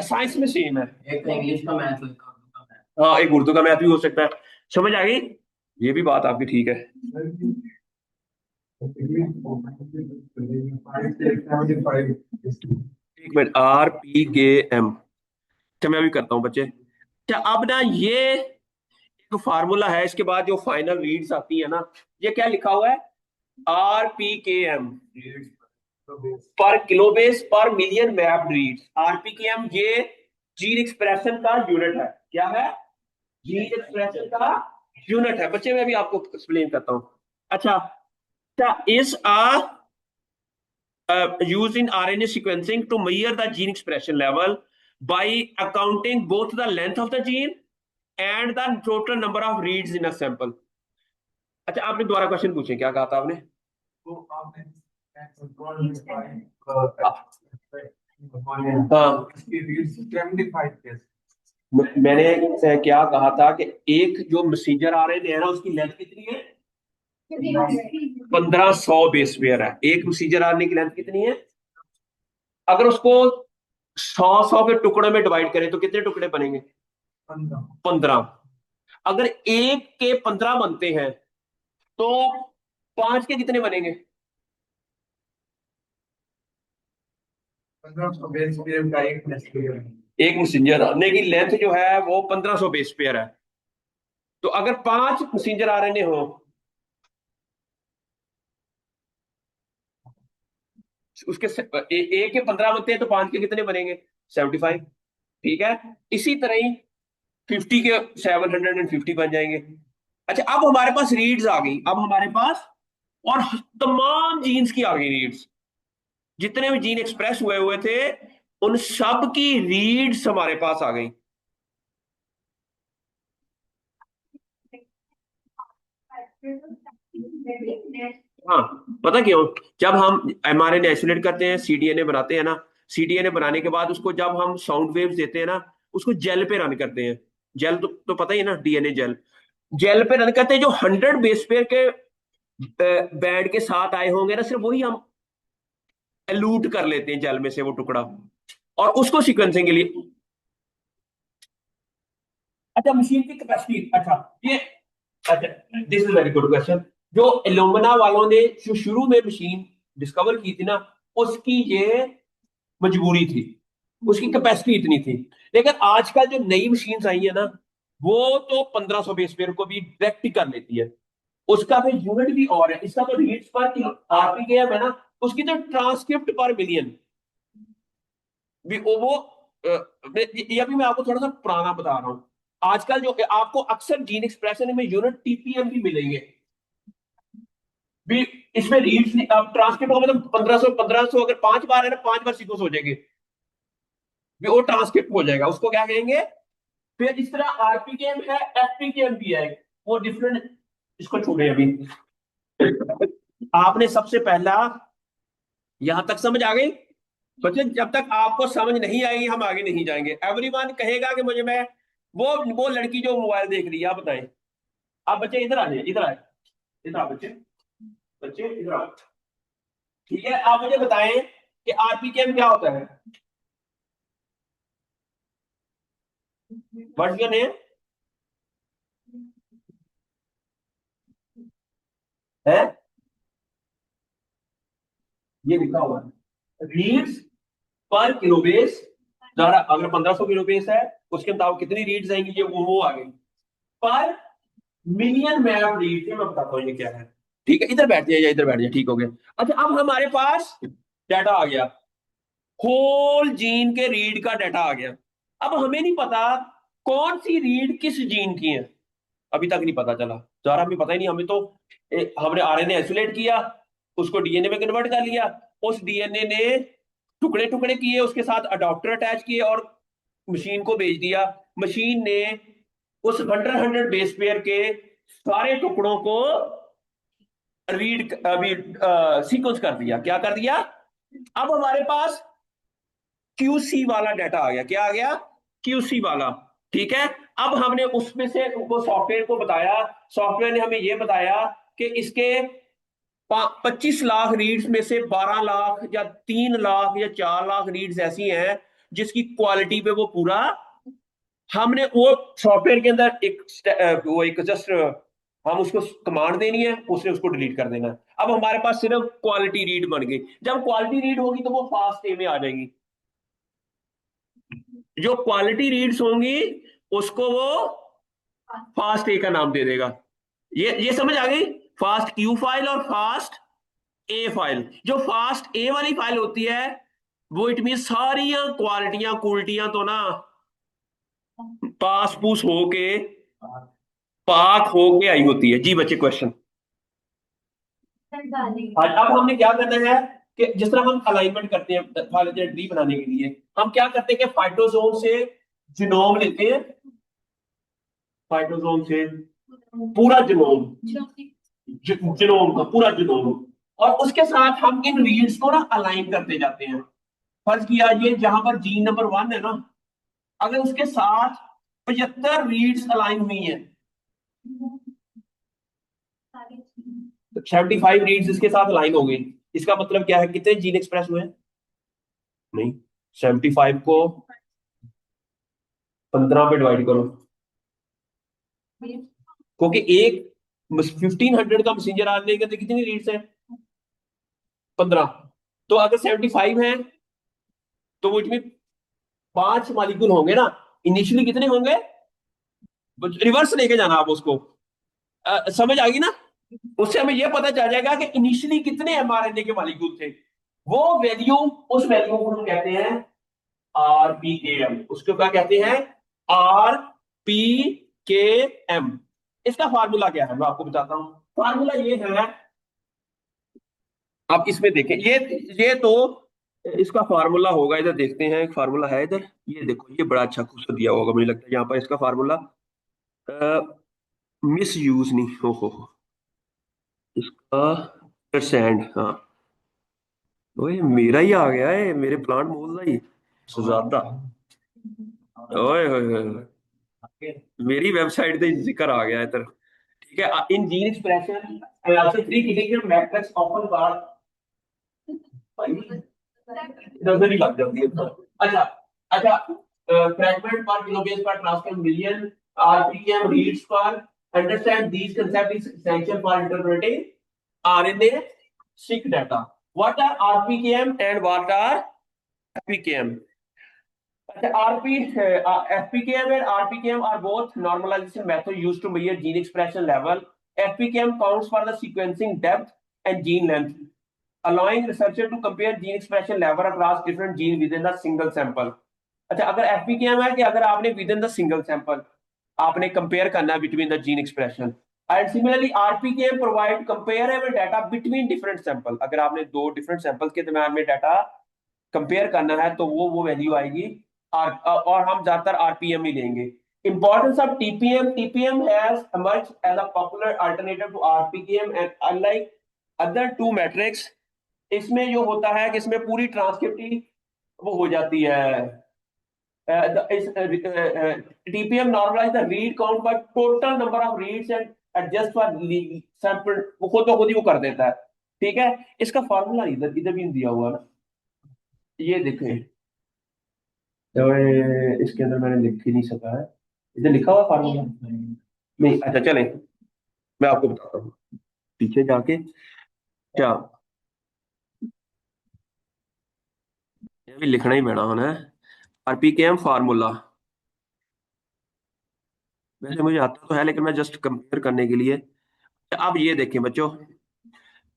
साइंस में सेम है। एक इंग्लिश का मैथ, हाँ एक उर्दू का मैथ भी हो सकता है। समझ आ गई? ये भी बात आपकी ठीक है। एक मिनट, RPKM। अच्छा मैं अभी करता हूँ बच्चे। अच्छा अब ना ये एक फार्मूला है, इसके बाद जो फाइनल रीड्स आती है ना, ये क्या लिखा हुआ है? RPKM, पर किलोबेस पर मिलियन मैप्ड रीड्स। RPKM ये जीन एक्सप्रेशन का यूनिट है। क्या है? जीन एक्सप्रेशन का यूनिट है। बच्चे मैं भी आपको एक्सप्लेन करता हूँ। अच्छा, is used in RNA sequencing to measure the gene expression level by accounting both the length of the gene and the total number of reads in a sample। अच्छा आपने दोबारा क्वेश्चन पूछे, क्या कहा था आपने? तो आपने मैंने क्या कहा था कि एक जो मैसेंजर RNA है ना, उसकी लेंथ कितनी है? 1500 बेस पेयर है। एक मैसेंजर RNA की लेंथ कितनी है? अगर उसको 100 के टुकड़ों में डिवाइड करें तो कितने टुकड़े बनेंगे? 15। अगर एक के 15 बनते हैं तो 5 के कितने बनेंगे? 1500 बेस पेयर का एक मैसेंजर RNA की लेंथ जो है वो 1500 बेस पेयर है। तो अगर 5 मैसेंजर आरएनए हो, उसके ए के 15 बनते हैं, तो 5 के कितने बनेंगे? 75। ठीक है, इसी तरह ही 50 के 750 बन जाएंगे। अच्छा, अब हमारे पास रीड्स आ गई, अब हमारे पास और तमाम जीन्स की आ गई रीड्स, जितने भी जीन एक्सप्रेस हुए हुए थे उन सब की रीड्स हमारे पास आ गई। हाँ, पता क्यों? जब हम एमआरएनए आइसोलेट करते हैं, सीडीएनए बनाते हैं ना, सीडीएनए बनाने के बाद उसको जब हम साउंड वेव्स देते हैं ना, उसको जेल पे रन करते हैं। जेल तो पता ही है ना, डीएनए जेल। जेल पे रन करते हैं, जो 100 बेस पेयर के बैंड के साथ आए होंगे ना, सिर्फ वही हम एलूट कर लेते हैं जेल में से वो टुकड़ा, और उसको सीक्वेंसिंग के लिए। अच्छा, मशीन की कैपेसिटी, अच्छा ये, अच्छा, this is very good question. जो इल्यूमिना वालों ने जो शुरू में मशीन डिस्कवर की थी ना, उसकी ये मजबूरी थी, उसकी कैपेसिटी इतनी थी। लेकिन आजकल जो नई मशीन आई है ना, वो तो 1500 बेस पेयर को भी डायरेक्ट ही कर लेती है। उसका फिर यूनिट भी और है, इसका तो रीड्स पर आरपीकेएम है ना, उसकी तो ट्रांसक्रिप्ट पर मिलियन भी वो ये अभी मैं आपको थोड़ा सा पुराना बता रहा हूँ। आजकल जो आपको अक्सर जीन एक्सप्रेशन में यूनिट टीपीएम भी मिलेंगे भी, इसमें रीड्स अब ट्रांसक्रिप्ट होगा, मतलब 1500 अगर 5 बार है ना, 5 बार सीक्वेंस हो जाएंगे, भी वो ट्रांसक्रिप्ट हो जाएगा, उसको क्या कहेंगे? फिर इस तरह आरपीकेएम है, एफपीकेएम भी है, वो डिफरेंट। इसको छोड़े अभी, आपने सबसे पहला यहां तक समझ आ गई? बच्चे, जब तक आपको समझ नहीं आएगी हम आगे नहीं जाएंगे। एवरीवन कहेगा कि मुझे, मैं वो लड़की जो मोबाइल देख रही है, आप बताएं। आप बच्चे इधर आ जाइए, इधर आए, इधर आओ बच्चे, बच्चे इधर आओ। ठीक है, आप मुझे बताएं कि आरपीकेएम क्या होता है? What's your name? है, ये लिखा हुआ है, रीड्स पर किलोबेस। जरा अगर 1500 किलोबेस है, उसके मुताबिक कितनी रीड्स आएंगी, ये वो आ गई पर मिलियन मैप रीड। मैं बताता हूँ ये क्या है। ठीक है, इधर बैठ जाइए, इधर बैठ जाइए, ठीक हो गया। अच्छा, अब हमारे पास डाटा आ गया, होल जीन के रीड का डाटा आ गया। अब हमें नहीं पता कौन सी रीड किस जीन की है, अभी तक नहीं पता चला। जरा हमें पता ही नहीं, हमें तो हमने आरएनए आइसोलेट किया, उसको डीएनए में कन्वर्ट कर लिया, उस डीएनए ने टुकड़े टुकड़े किए, उसके साथ अडॉप्टर अटैच किए और मशीन को भेज दिया। मशीन ने उस 100 बेस पेयर के सारे टुकड़ों को रीड अभी सीक्वेंस कर दिया। क्या कर दिया? अब हमारे पास क्यूसी वाला डाटा आ गया। क्या आ गया? क्यूसी वाला। ठीक है, अब हमने उसमें से वो सॉफ्टवेयर को बताया, सॉफ्टवेयर ने हमें ये बताया कि इसके 25 लाख रीड्स में से 12 लाख या 3 लाख या 4 लाख रीड्स ऐसी हैं जिसकी क्वालिटी पे वो पूरा, हमने वो सॉफ्टवेयर के अंदर वो एक जस्ट हम उसको कमांड देनी है, उसने उसको डिलीट कर देना है। अब हमारे पास सिर्फ क्वालिटी रीड बन गई। जब क्वालिटी रीड होगी तो वो फास्ट ए में आ जाएगी। जो क्वालिटी रीड्स होंगी उसको वो फास्ट ए का नाम दे देगा। ये समझ आ गई? फास्ट क्यू फाइल और फास्ट ए फाइल। जो फास्ट ए वाली फाइल होती है वो इट मीन सारी क्वालिटियां कुलटियां तो ना पास पूस होके पाक होके आई होती है। जी बच्चे, क्वेश्चन। आज अब हमने क्या करना है कि जिस तरह हम अलाइनमेंट करते हैं फाइलोजेनेट ट्री बनाने के लिए, हम क्या करते हैं कि फाइटोसोम से जीनोम लेते हैं, फाइटोसोम से पूरा जीनोम, जीनोम का पूरा जीनोम, और उसके साथ हम इन रीड्स को ना अलाइन करते जाते हैं। फर्ज किया ये जहां पर जीन नंबर 1 है ना, अगर उसके साथ 75 रीड्स अलाइन हुई हैं, तो 75 रीड्स इसके साथ अलाइन हो गई, इसका मतलब क्या है? कितने जीन एक्सप्रेस हुए हैं? नहीं, 75 को 15 पे डिवाइड करो, क्योंकि एक 1500 का मैसेंजर आने के अंदर कितनी रीड्स है? 15। तो अगर 75 है तो वो इसमें 5 मालिक्यूल होंगे ना, इनिशियली कितने होंगे? रिवर्स लेके जाना आप उसको। समझ आ गई ना? उससे हमें यह पता चल जाएगा कि इनिशियली कितने एमआरएनए के मॉलिक्यूल थे। वो वैल्यू, उस वैल्यू को हम कहते हैं आरपीकेएम। उसको क्या कहते हैं? आरपीकेएम। इसका फार्मूला क्या है मैं आपको बताता हूं। फार्मूला ये है, आप इसमें देखें, ये तो इसका फार्मूला होगा, इधर देखते हैं, एक फार्मूला है इधर, ये देखो, ये बड़ा अच्छा खूबसूरत दिया होगा मुझे लगता है यहाँ पर इसका फार्मूला। मिस यूज नहीं हो इसका, परसेंट, हाँ। ओए मेरा ही आ गया है, मेरे प्लांट मोल ही ज्यादा। ओए होए होए, मेरी वेबसाइट पे जिक्र आ गया है इधर। ठीक है, in gene expression also three critical metrics often called, इधर ही लग जाती है तो। अच्छा, अच्छा, फ्रैगमेंट पर किलोबेस पर ट्रांसफर मिलियन आरपीएम रीड्स पर, understand these concept is essential for interpreting RNA seq data. What are RPKM and what are FPKM? FPKM and RPKM are both normalization methods used to measure gene expression level. FPKM counts for the sequencing depth and gene length, allowing researcher to compare gene expression level across different genes within the single sample. अच्छा, अगर FPKM है कि अगर आपने within the single sample आपने compare करना है between the gene expression, and similarly RPKM provide comparable data between different sample. अगर आपने दो different samples के दरम्यान में डाटा कंपेयर करना है तो वो वैल्यू आएगी। और हम ज्यादातर आरपीएम ही लेंगे। Importance of TPM. TPM has emerged as a popular alternative to RPKM and unlike other two metrics, इसमें जो होता है कि इसमें पूरी ट्रांसक्रिप्टी वो हो जाती है। TPM normalize the read count by total number of reads and adjust for sample, वो खुद ब खुद ही वो कर देता है। ठीक है, इसका फॉर्मूला इधर इधर भी दिया हुआ है ना, ये देखें, तो इसके अंदर मैंने लिख ही नहीं सका है, इधर लिखा हुआ फार्मूला नहीं। अच्छा चलें, मैं आपको बताता हूँ पीछे जाके क्या, ये भी लिखना ही पैना होना है। आरपीकेएम फार्मूला वैसे मुझे आता तो है, लेकिन मैं जस्ट कंपेयर करने के लिए। अब ये देखें बच्चों,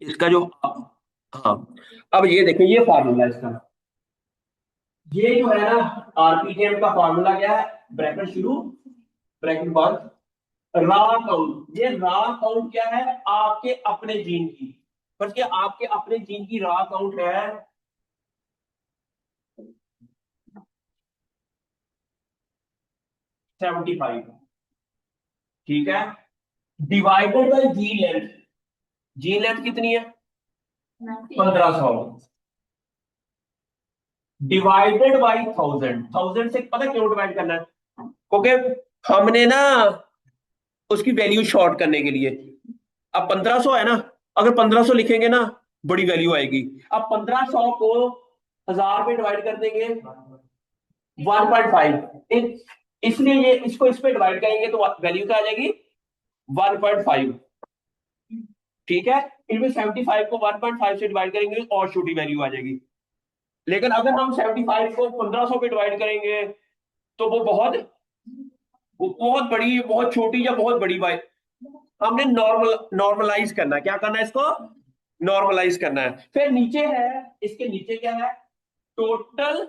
इसका जो, हाँ, अब ये देखें, ये फार्मूला इसका, ये जो है ना, आरपीकेएम का फार्मूला क्या है, ब्रैकेट शुरू ब्रैकेट बंद, रा काउंट। ये रा काउंट क्या है, आपके अपने जीन की, बल्कि आपके अपने जीन की रा काउंट है 75। ठीक है, divided by gene length. Gene length कितनी है? 1500। Divided by 1000। 1000 से पता क्यों डिवाइड करना है? क्योंकि हमने ना उसकी वैल्यू शॉर्ट करने के लिए, अब 1500 है ना, अगर 1500 लिखेंगे ना बड़ी वैल्यू आएगी। अब 1500 को 1000 पे डिवाइड कर देंगे 1.5, इसलिए ये इसको इस पे डिवाइड करेंगे तो वैल्यू क्या आ जाएगी? 1.5। ठीक है, इनमें 75 को 1.5 से डिवाइड करेंगे और छोटी वैल्यू आ जाएगी। लेकिन अगर हम 75 को 1500 पे डिवाइड करेंगे तो वो बहुत बड़ी, बहुत छोटी या बहुत बड़ी बात। हमने नॉर्मलाइज करना है, क्या करना है इसको? नॉर्मलाइज करना है। फिर नीचे है, इसके नीचे क्या है? टोटल,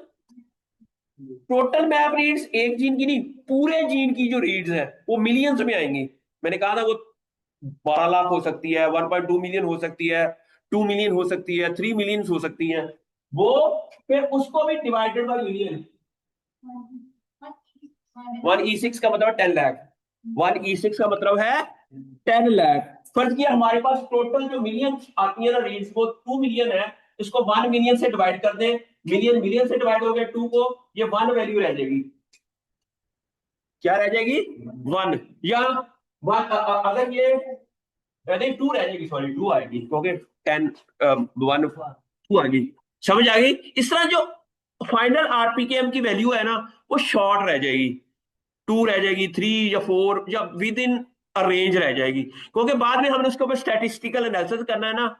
टोटल मैप रीड्स, एक जीन की नहीं, पूरे जीन की जो रीड्स है वो मिलियंस में आएंगी। मैंने कहा था वो 12 लाख हो सकती है, 1.2 मिलियन हो सकती है, 2 मिलियन हो सकती है, 3 मिलियन हो सकती है वो। फिर उसको भी डिवाइडेड बाय मिलियन। 1E6 का मतलब 10 लाख। 1E6 का मतलब है 10 लाख। फर्ज किया हमारे पास टोटल जो मिलियन आती है ना रीड्स, वो 2 मिलियन है। इसको 1 मिलियन से डिवाइड कर दें, मिलियन मिलियन से डिवाइड हो गया 2 को, ये 1 वैल्यू रह जाएगी। क्या रह जाएगी? 1। या अगर ये नहीं 2 रह जाएगी, सॉरी 2 आएगी क्योंकि 10 1 2 आएगी। समझ आ गई? इस तरह जो फाइनल आरपीकेएम की वैल्यू है ना वो शॉर्ट रह जाएगी, 2 रह जाएगी, 3 या 4 या विद इन अ रेंज रह जाएगी, क्योंकि बाद में हमने उसके ऊपर स्टैटिस्टिकल एनालिसिस करना है ना,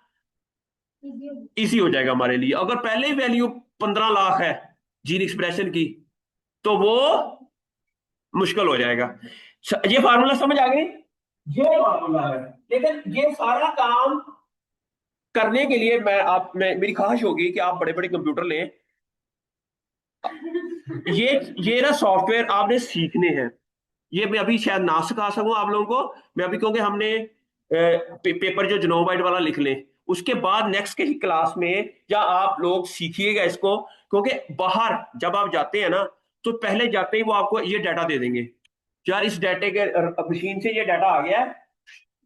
इजी हो जाएगा हमारे लिए। अगर पहले ही वैल्यू 15 लाख है जीन एक्सप्रेशन की तो वो मुश्किल हो जाएगा। ये फार्मूला समझ आ गई, ये फार्मूला है। लेकिन ये सारा काम करने के लिए मैं मेरी ख्वाहिश होगी कि आप बड़े बड़े कंप्यूटर लें। ये ना सॉफ्टवेयर आपने सीखने हैं। ये मैं अभी शायद ना सिखा सकूं आप लोगों को। मैं अभी, क्योंकि हमने पेपर जो जनोबाइट वाला लिख लें, उसके बाद नेक्स्ट के ही क्लास में या आप लोग सीखिएगा इसको। क्योंकि बाहर जब आप जाते हैं ना, तो पहले जाते ही वो आपको ये डाटा दे देंगे, यार इस डाटे के मशीन से ये डाटा आ गया है,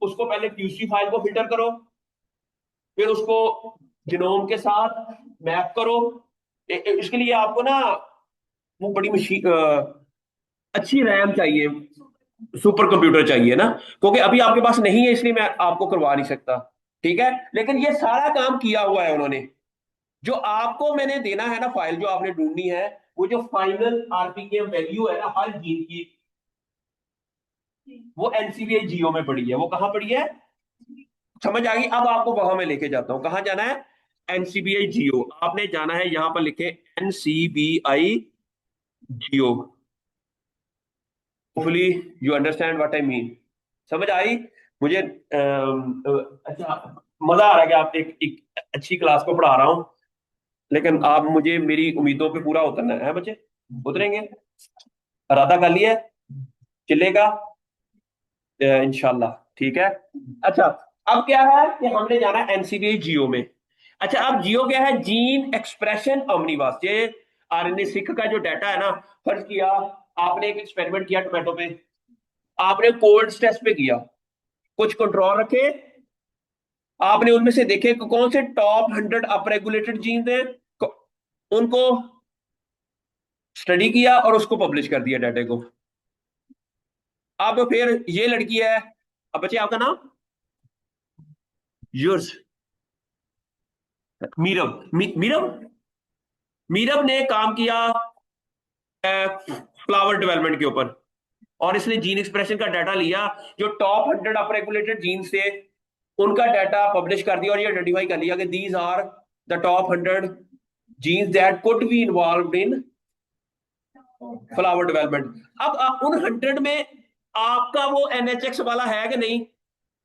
उसको पहले क्यूसी फाइल को फिल्टर करो, फिर उसको जिनोम के साथ मैप करो। इसके लिए आपको ना वो बड़ी मशीन, अच्छी रैम चाहिए, सुपर कंप्यूटर चाहिए ना, क्योंकि अभी आपके पास नहीं है, इसलिए मैं आपको करवा नहीं सकता। ठीक है, लेकिन ये सारा काम किया हुआ है उन्होंने। जो आपको मैंने देना है ना फाइल, जो आपने ढूंढनी है, वो जो फाइनल आरपीकेएम वैल्यू है ना हर जीन की, वो एनसीबीआई जियो में पड़ी है। वो कहां पड़ी है, समझ आ गई? अब आपको वहां में लेके जाता हूं, कहां जाना है, एनसीबीआई जियो। आपने जाना है, यहां पर लिखे NCBI Jio. Hopefully you understand what I mean. समझ आई? मुझे अच्छा मजा आ रहा है कि आप एक अच्छी क्लास को पढ़ा रहा हूं, लेकिन आप मुझे मेरी उम्मीदों पे पूरा उतरना है बच्चे। उतरेंगे? इरादा कर लिया है? चलेगा इंशाल्लाह। ठीक है। अच्छा, अब क्या है कि हमने जाना है एनसीबीआई जियो में। अच्छा, अब जियो क्या है, जीन एक्सप्रेशन ओमनीवास। ये आरएनए सिक का जो डाटा है ना, फर्ज किया आपने एक एक्सपेरिमेंट किया टोमेटो पे, आपने कोल्ड स्ट्रेस पे किया, कुछ कंट्रोल रखे, आपने उनमें से देखे कि कौन से टॉप 100 अपरेगुलेटेड जीन्स हैं, उनको स्टडी किया और उसको पब्लिश कर दिया डाटा को। अब फिर ये लड़की है, अब बच्चे आपका नाम, योर्स, मीरब, मीरब, मीरब ने काम किया फ्लावर डेवलपमेंट के ऊपर, और इसने जीन एक्सप्रेशन का डाटा लिया, जो टॉप 100 अपरेगुलेटेड जीन्स थे उनका डाटा पब्लिश कर दिया, और ये आइडेंटिफाई कर लिया कि these are the top 100 genes that could be involve in flower development. अब उन 100 में आपका वो एनएचएक्स वाला है कि नहीं,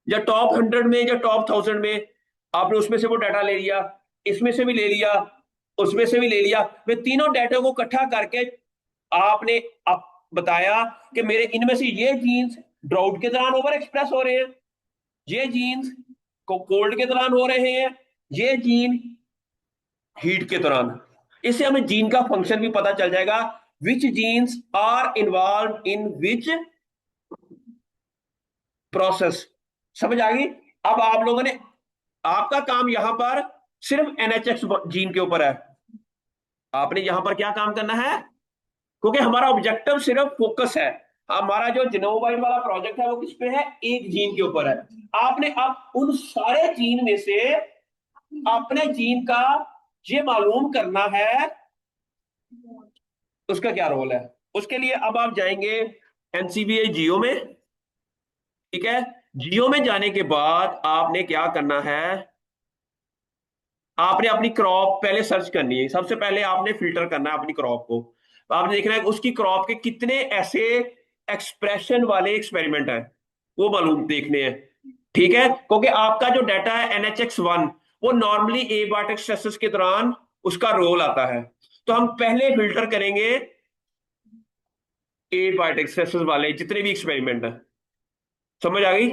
या टॉप 100 में या टॉप 1000 में, आपने उसमें से वो डाटा ले लिया, इसमें से भी ले लिया, उसमें से भी ले लिया, वे तीनों डाटा को इकट्ठा करके आपने आप बताया कि मेरे इनमें से ये जीन्स ड्राउट के दौरान ओवर एक्सप्रेस हो रहे हैं, ये जीन्स को कोल्ड के दौरान हो रहे हैं, ये जीन हीट के दौरान। इससे हमें जीन का फंक्शन भी पता चल जाएगा, which genes are involve in which process. समझ आ गई? अब आप लोगों ने, आपका काम यहां पर सिर्फ एनएचएक्स जीन के ऊपर है। आपने यहां पर क्या काम करना है, क्योंकि हमारा ऑब्जेक्टिव सिर्फ फोकस है। हमारा जो जिनोवाइड वाला प्रोजेक्ट है वो किस पे है, एक जीन के ऊपर है। आपने अब उन सारे जीन में से अपने जीन का ये मालूम करना है उसका क्या रोल है। उसके लिए अब आप जाएंगे एनसीबीआई जियो में। ठीक है, जियो में जाने के बाद आपने क्या करना है, आपने अपनी क्रॉप पहले सर्च करनी है। सबसे पहले आपने फिल्टर करना है अपनी क्रॉप को। आपने देखना है कि उसकी क्रॉप के कितने ऐसे एक्सप्रेशन वाले एक्सपेरिमेंट है, वो मालूम देखने हैं। ठीक है, क्योंकि आपका जो डाटा है NHX1, वो नॉर्मली एबायोटिक स्ट्रेसेस के दौरान उसका रोल आता है। तो हम पहले फिल्टर करेंगे एबायोटिक स्ट्रेसेस वाले जितने भी एक्सपेरिमेंट है। समझ आ गई?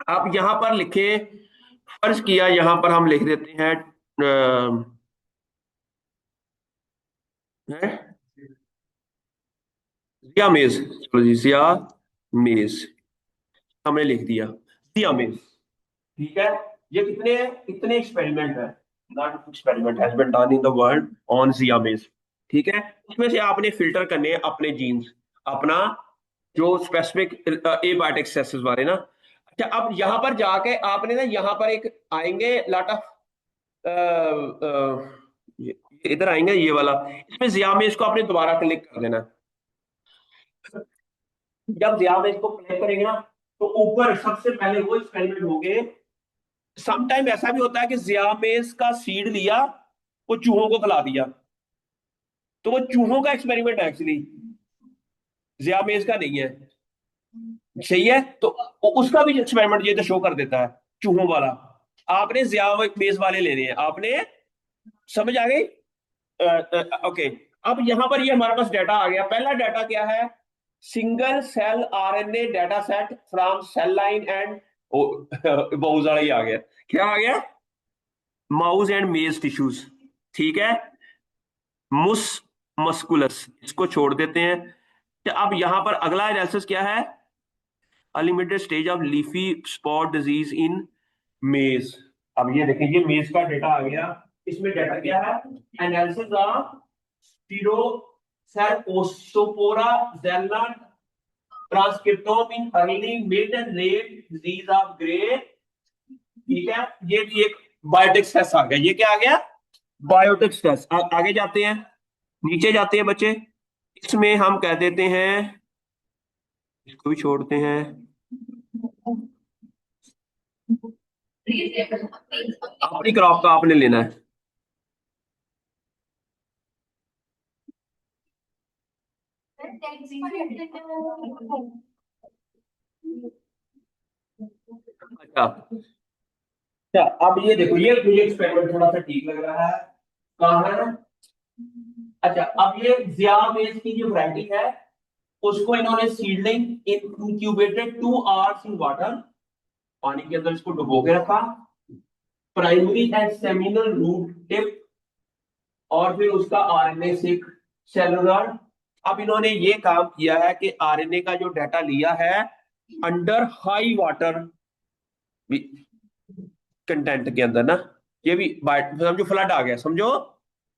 आप यहां पर लिखे, फर्ज किया यहां पर हम लिख देते हैं जिया मेज, चलो जी जिया मेज हमने लिख दिया, जिया मेज। ठीक है, ये कितने कितने एक्सपेरिमेंट है, not experiment has been done in the world on Zea mays. ठीक है, उसमें से आपने फिल्टर करने हैं अपने जीन्स, अपना जो स्पेसिफिक एबायोटिक स्ट्रेसेस वाले ना। अच्छा, अब यहां पर जाके आपने ना, यहां पर एक आएंगे लॉट ऑफ, इधर आएंगे ये वाला, इसमें जिया में इसको आपने दोबारा क्लिक कर देना। जब जिया में इसको क्लिक करेंगे ना, तो ऊपर सबसे पहले वो एक्सपेरिमेंट होंगे। समटाइम ऐसा भी होता है कि जिया में का सीड लिया, वो चूहों को खिला दिया, तो वो चूहों का एक्सपेरिमेंट है एक्चुअली, जिया मेज का नहीं है। सही है, तो उसका भी एक्सपेरिमेंट ये तो शो कर देता है चूहों वाला। आपने ज्या मेज वाले लेने हैं आपने, समझ आ गई? ओके। अब यहां पर ये हमारे पास डाटा आ गया। पहला डाटा क्या है? Single cell RNA data set from cell line and बहुत सारा ही आ गया। क्या आ गया? Mouse and maize tissues. ठीक है। मुस मस्कुलस इसको छोड़ देते हैं। तो अब यहां पर अगला एनालिसिस क्या है? Unlimited stage of leafy spot disease in मेज। अब ये देखें, ये मेज का डेटा आ गया। इसमें डेटा क्या है? Analysis of stereo cell Cercospora zeina transcriptome in early mid and late disease of grey. ठीक है, ये भी एक बायोटिक्स टेस्ट आ गया। ये क्या आ गया? Biotics test. आगे जाते हैं, नीचे जाते हैं बच्चे। इसमें हम कह देते हैं, इसको भी छोड़ते हैं। अपनी क्रॉप का आपने लेना है। अच्छा अच्छा, अब ये देखो, ये मुझे एक्सपेरिमेंट थोड़ा सा ठीक लग रहा है। कहाँ है? अच्छा, अब ये जिया बेस की जो वैरायटी है, उसको इन्होंने seedling incubated 2 hours in water, पानी के अंदर इसको डुबो के रखा। Primary and seminal root tip, और फिर उसका आरएनए सिक सेलुलर। अब इन्होंने ये काम किया है कि आरएनए का जो डाटा लिया है अंडर हाई वाटर कंटेंट के अंदर ना, ये भी समझो फ्लड आ गया, समझो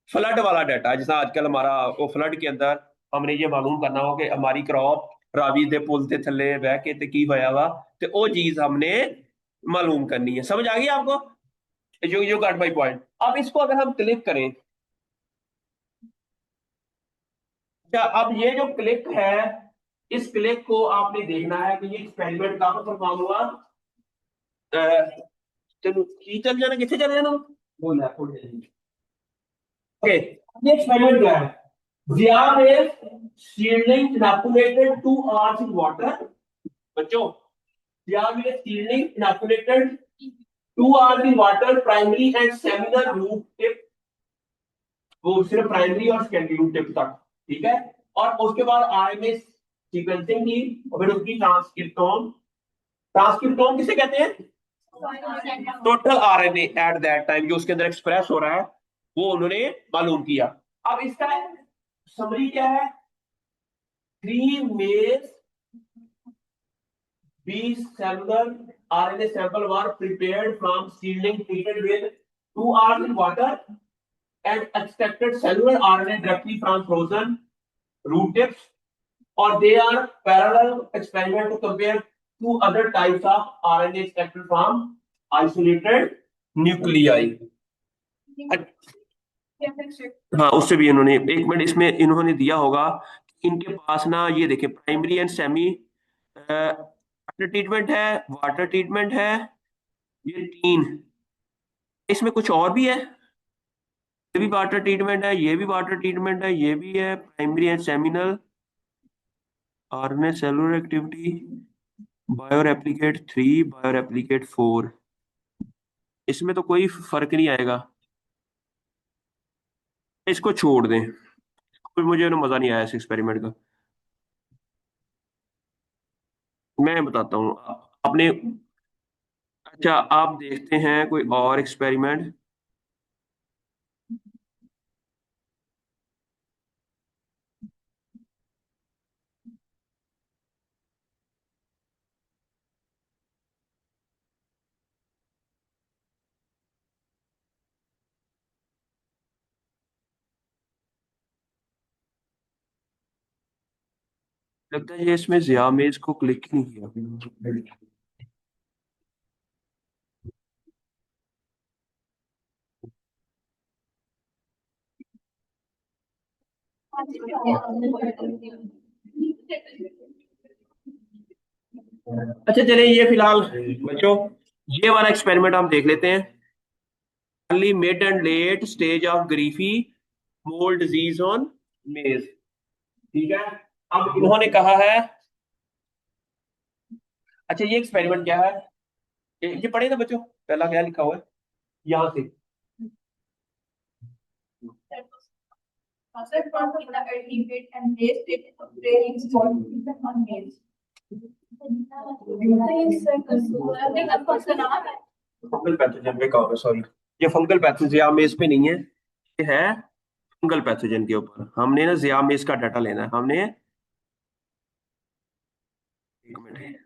फ्लड वाला डाटा। जैसा आजकल हमारा वो फ्लड के अंदर हमने ये मालूम करना हो कि हमारी क्रॉप रावी दे पुल के थल्ले बह के ते की होया वा, तो वो चीज हमने मालूम करनी है। समझ आ गई आपको? You got my point. अब इसको अगर हम क्लिक करें, क्या अब ये जो क्लिक है, इस क्लिक को आपने देखना है कि ये एक्सपेरिमेंट कहां पर परफॉर्म हुआ। चलो की चल जाना, कितने चले जाना, वो लैपटॉप ओके। ये एक्सपेरिमेंट क्या है? जिया is shielding inoculated 2 hours in water। बच्चों, जिया is shielding inoculated 2 hours in water, primary and seminal root tip, वो सिर्फ प्राइमरी और सेकेंडरी रूट टिप तक। ठीक है। और उसके बाद आरएनए सीक्वेंसिंग की, और फिर उसकी ट्रांसक्रिप्टोम। ट्रांसक्रिप्टोम किसे कहते हैं? Total RNA at that time जो उसके अंदर एक्सप्रेस हो रहा है, वो उन्होंने मालूम किया। अब इसका समरी क्या है? 3 B cellular RNA sample were prepared from seedling treated with 2 hours in water and extracted cellular RNA directly from frozen root tips, or they are parallel experiment to compare two other types of RNA extracted from isolated nuclei। हाँ, उससे भी इन्होंने, एक minute, इसमें इन्होंने दिया होगा इनके पास ना, ये देखें, primary and semi water treatment है, वाटर ट्रीटमेंट है, ये 3। इसमें कुछ और भी है, ये भी वाटर ट्रीटमेंट है, ये भी वाटर ट्रीटमेंट है, ये भी है primary and seminal RNA cellular activity, bioreplicate 3, bioreplicate 4। इसमें तो कोई फर्क नहीं आएगा, इसको छोड़ दें, कोई मुझे ना मजा नहीं आया इस एक्सपेरिमेंट का। मैं बताता हूँ आपने। अच्छा, आप देखते हैं कोई और एक्सपेरिमेंट। लगता है ये इसमें जियामेज को क्लिक ही नहीं किया। अच्छा चलिए, ये फिलहाल बच्चों, ये वाला एक्सपेरिमेंट हम देख लेते हैं। Early mid and late stage of ग्रीफी मोल्ड डिजीज ऑन मेज। ठीक है। अब इन्होंने कहा है अच्छा ये एक्सपेरिमेंट क्या है, ये पढ़े ना बच्चों, पहला क्या लिखा हुआ है यहाँ से। After from in the early bed and raised it praying spot in the males. Fungal pathogen पे कहा, सॉरी ये फंगल पैथोजन जियामेस पे नहीं है, ये है फंगल पैथोजन के ऊपर। हमने ना जियामेस का डाटा लेना है, हमने एक मिनट।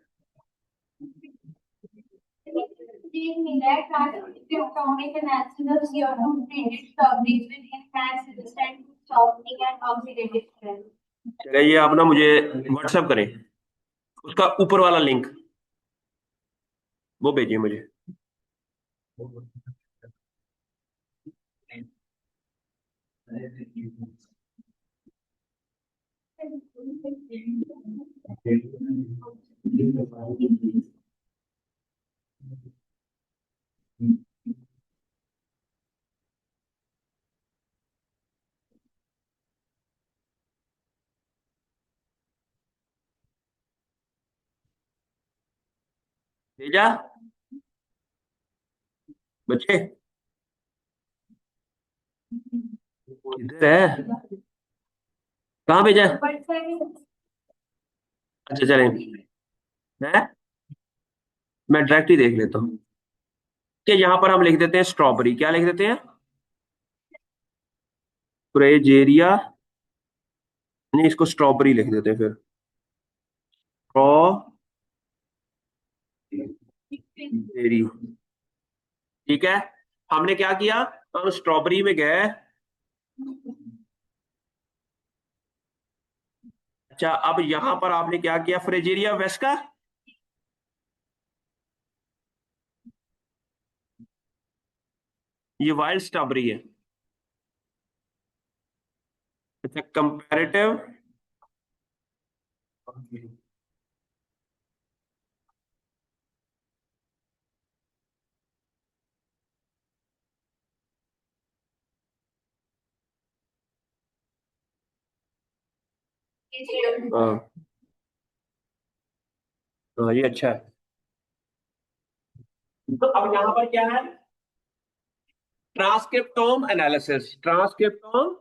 चलिए ये आप ना मुझे व्हाट्सएप करें, उसका ऊपर वाला लिंक वो भेजिए मुझे। भेजा बच्चे, किधर है, कहाँ भेजा है? अच्छा चलें, है मैं डायरेक्ट ही देख लेता हूँ कि यहाँ पर हम लिख देते हैं स्ट्रॉबेरी, क्या लिख देते हैं, फ्रेजेरिया, नहीं इसको स्ट्रॉबेरी लिख देते हैं फिर, स्ट्रॉबेरी। ठीक है, हमने क्या किया, हम स्ट्रॉबेरी में गए। अच्छा अब यहां पर आपने क्या किया, फ्रेजेरिया वेस्का, ये वाइल्ड स्ट्रॉबेरी है। अच्छा कंपैरेटिव, हाँ हाँ ये अच्छा है। तो अब यहां पर क्या है, ट्रांसक्रिप्टोम एनालिसिस, ट्रांसक्रिप्टोम,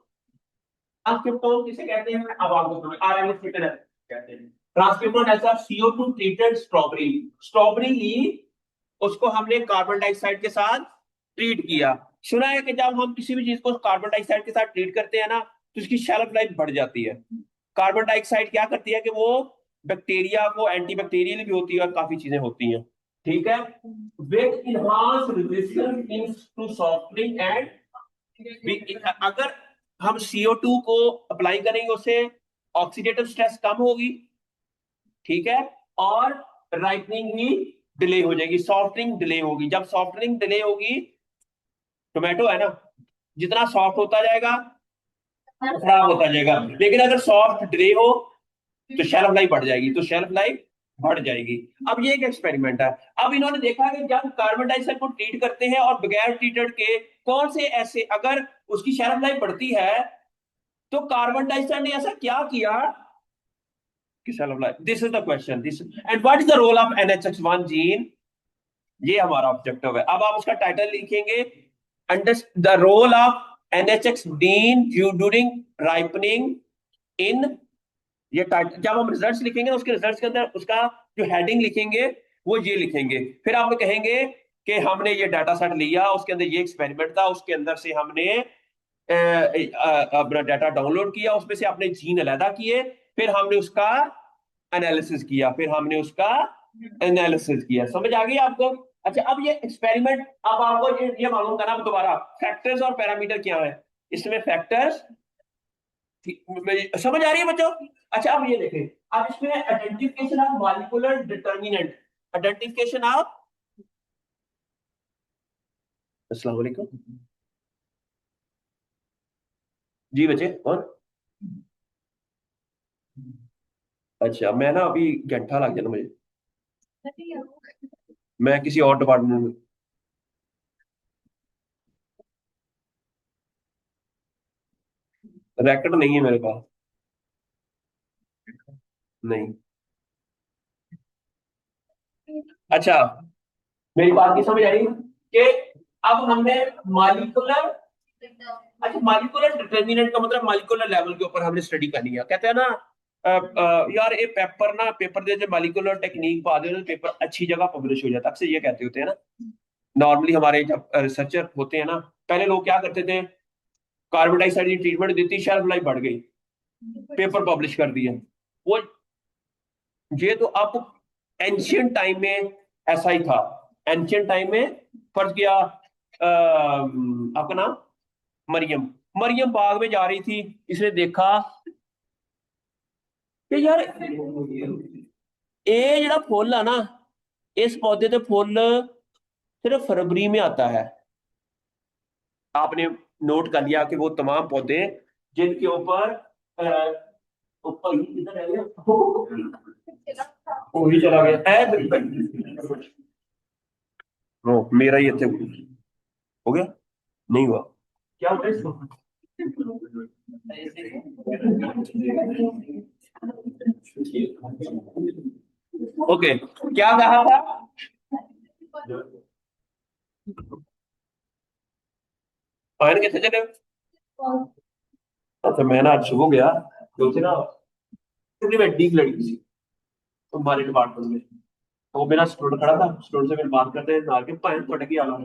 ट्रांसक्रिप्टोम किसे कहते हैं, अब आपको समझ आरएनए स्वीटनर कहते हैं। ट्रांसक्रिप्टोम ऐसा CO2 ट्रीटेड स्ट्रॉबेरी, स्ट्रॉबेरी ली, उसको हमने कार्बन डाइऑक्साइड के साथ ट्रीट किया। सुना है कि जब हम किसी भी चीज को कार्बन डाइऑक्साइड के साथ ट्रीट करते हैं ना तो उसकी शेल्फ लाइफ बढ़ जाती है। कार्बन डाइऑक्साइड क्या करती है कि वो बैक्टीरिया को, एंटी बैक्टीरियल भी होती है और काफी चीजें होती हैं, ठीक है, with enhance resistance to softening and, अगर हम CO2 को अप्लाई करेंगे उससे ऑक्सीडेटिव स्ट्रेस कम होगी, ठीक है, और राइपनिंग भी डिले हो जाएगी, सॉफ्टनिंग डिले होगी। जब सॉफ्टनिंग डिले होगी, टोमेटो है ना, जितना सॉफ्ट होता जाएगा खराब होता जाएगा, लेकिन अगर सॉफ्ट डिले हो तो शेल्फ लाइफ बढ़ जाएगी, तो शेल्फ लाइफ बढ़ जाएगी। अब ये एक एक्सपेरिमेंट है। अब इन्होंने देखा कि जब कार्बन डाइऑक्साइड को ट्रीट करते हैं और बगैर ट्रीटेड के कौन से ऐसे, अगर उसकी शेल्फ लाइफ बढ़ती है तो कार्बन डाइऑक्साइड ने ऐसा क्या किया कि shelf life, this is the question, this and what is the role of NHX1 gene, ये हमारा ऑब्जेक्टिव है। अब आप उसका टाइटल लिखेंगे, under the role of NHX gene during ripening in, ये टाइटल जब हम रिजल्ट्स लिखेंगे उसके रिजल्ट्स के अंदर उसका जो हेडिंग लिखेंगे वो ये लिखेंगे, फिर आप कहेंगे कि हमने ये डाटा सेट लिया, उसके अंदर ये एक्सपेरिमेंट था, उसके अंदर से हमने अपना डाटा डाउनलोड किया, उसमें से अपने जीन अलहदा किए, फिर हमने उसका एनालिसिस किया, फिर हमने उसका एनालिसिस किया। समझ आ गई आपको? अच्छा अब ये एक्सपेरिमेंट, अब आपको ये मालूम करना दोबारा फैक्टर्स और पैरामीटर क्या है, इसमें फैक्टर्स, समझ आ रही है बच्चों? अच्छा अब ये देखें, अब इसमें identification of molecular determinant, identification of, अस्सलाम वालेकुम जी बच्चे, और अच्छा मैं ना अभी घंटा लग जाना मुझे, मैं किसी और डिपार्टमेंट में, रैकेट नहीं है मेरे पास, नहीं अच्छा, मेरी बात की समझ आई कि अब हमने मालिकुलर, अच्छा मालिकुलर डिटर्मिनेंट का मतलब मालिकुलर लेवल के ऊपर हमने स्टडी करनी है। कहते हैं ना यार ये पेपर ना, पेपर दे जो मालिकुलर टेक्निक पा दे तो पेपर अच्छी जगह पब्लिश हो जाता है, अक्सर ये कहते होते हैं ना। नॉर्मली हमारे जब रिसर्चर होते हैं ना, पहले लोग क्या करते थे, कार्बन डाइऑक्साइड की ट्रीटमेंट देती, शेल्फ लाइफ बढ़ गई, पेपर पब्लिश कर दिया। वो ये तो अब एंशियंट टाइम में ऐसा ही था। एंशियंट टाइम में फर्ज किया आपका नाम मरियम, मरियम बाग में जा रही थी, इसने देखा कि यार ਇਹ ਜਿਹੜਾ ਫੁੱਲ ਆ ਨਾ, इस पौधे ਤੇ फुल सिर्फ फरवरी में आता है। आपने नोट कर लिया कि वो तमाम पौधे जिनके ऊपर ऊपर ही किधर रह गया, वो ही चला गया है। ओ, मेरा ही इतने हो गया, नहीं हुआ, क्या हुआ इसको? ओके, क्या कहा था? पानी कितने चले? अच्छा, मैं ना आज सुबह गया तो उसे ना कितनी वड्डी की लड़की थी हमारे डिपार्टमेंट में, तो वो मेरा स्टूडेंट खड़ा था, स्टूडेंट से मेरी बात करते ना के पाए पट की आला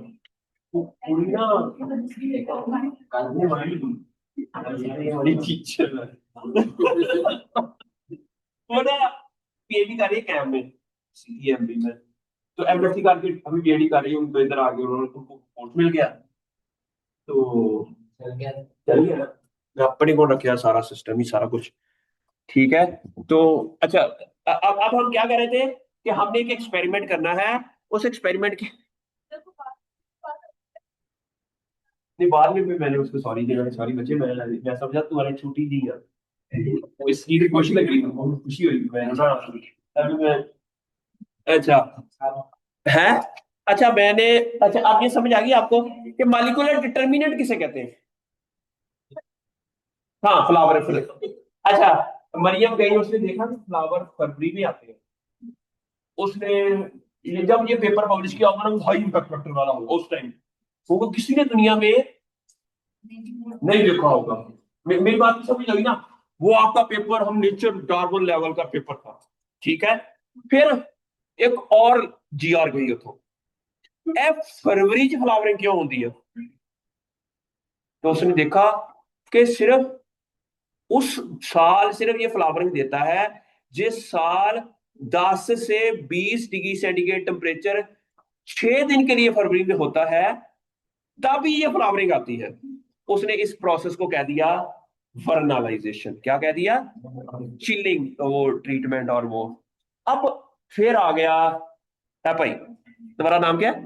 वो पूरी ना करने वाली टीचर वो ना पीएचडी कर रही है कैम में, सीएमबी में। तो एमएससी करके अभी पीएचडी कर रही है, उनको इधर आ गए, उनको पोस्ट मिल गया तो चल गया ना। मैं अपने को रखा सारा सिस्टम ही सारा कुछ ठीक है। तो अच्छा, अब हम क्या कर रहे थे कि हमने एक एक्सपेरिमेंट करना है, उस एक्सपेरिमेंट के नहीं, बाद में भी मैंने उसको सॉरी दिया, सॉरी बच्चे मैं समझा तुम्हारी छुट्टी दी है, वो इसकी खुशी लग रही थी, बहुत खुशी हुई मैंने ना अभी मैं। अच्छा है, अच्छा मैंने, अच्छा आप ये समझ आ गई आपको कि मालिकुलर डिटर्मिनेंट किसे कहते हैं? हाँ, फ्लावर फिल। अच्छा, मरियम गई, उसने देखा कि फ्लावर फरवरी में आते हैं, उसने जब ये पेपर पब्लिश किया होगा ना, वो हाई इम्पैक्ट फैक्टर वाला होगा उस टाइम, वो किसी ने दुनिया में नहीं देखा होगा। मेरी बात समझ लगी ना? वो आपका पेपर हम नेचर डार्विन लेवल का पेपर था, ठीक है। फिर एक और जीआर गई उतो, ए फरवरी च फ्लावरिंग क्यों होती है? तो उसने देखा कि सिर्फ उस साल सिर्फ ये फ्लावरिंग देता है जिस साल 10 से 20 डिग्री सेंटीग्रेड टेम्परेचर 6 दिन के लिए फरवरी में होता है, तभी ये फ्लावरिंग आती है। उसने इस प्रोसेस को कह दिया वर्नालाइजेशन। क्या कह दिया? चिलिंग, वो ट्रीटमेंट। और वो अब फिर आ गया है भाई, तुम्हारा नाम क्या है?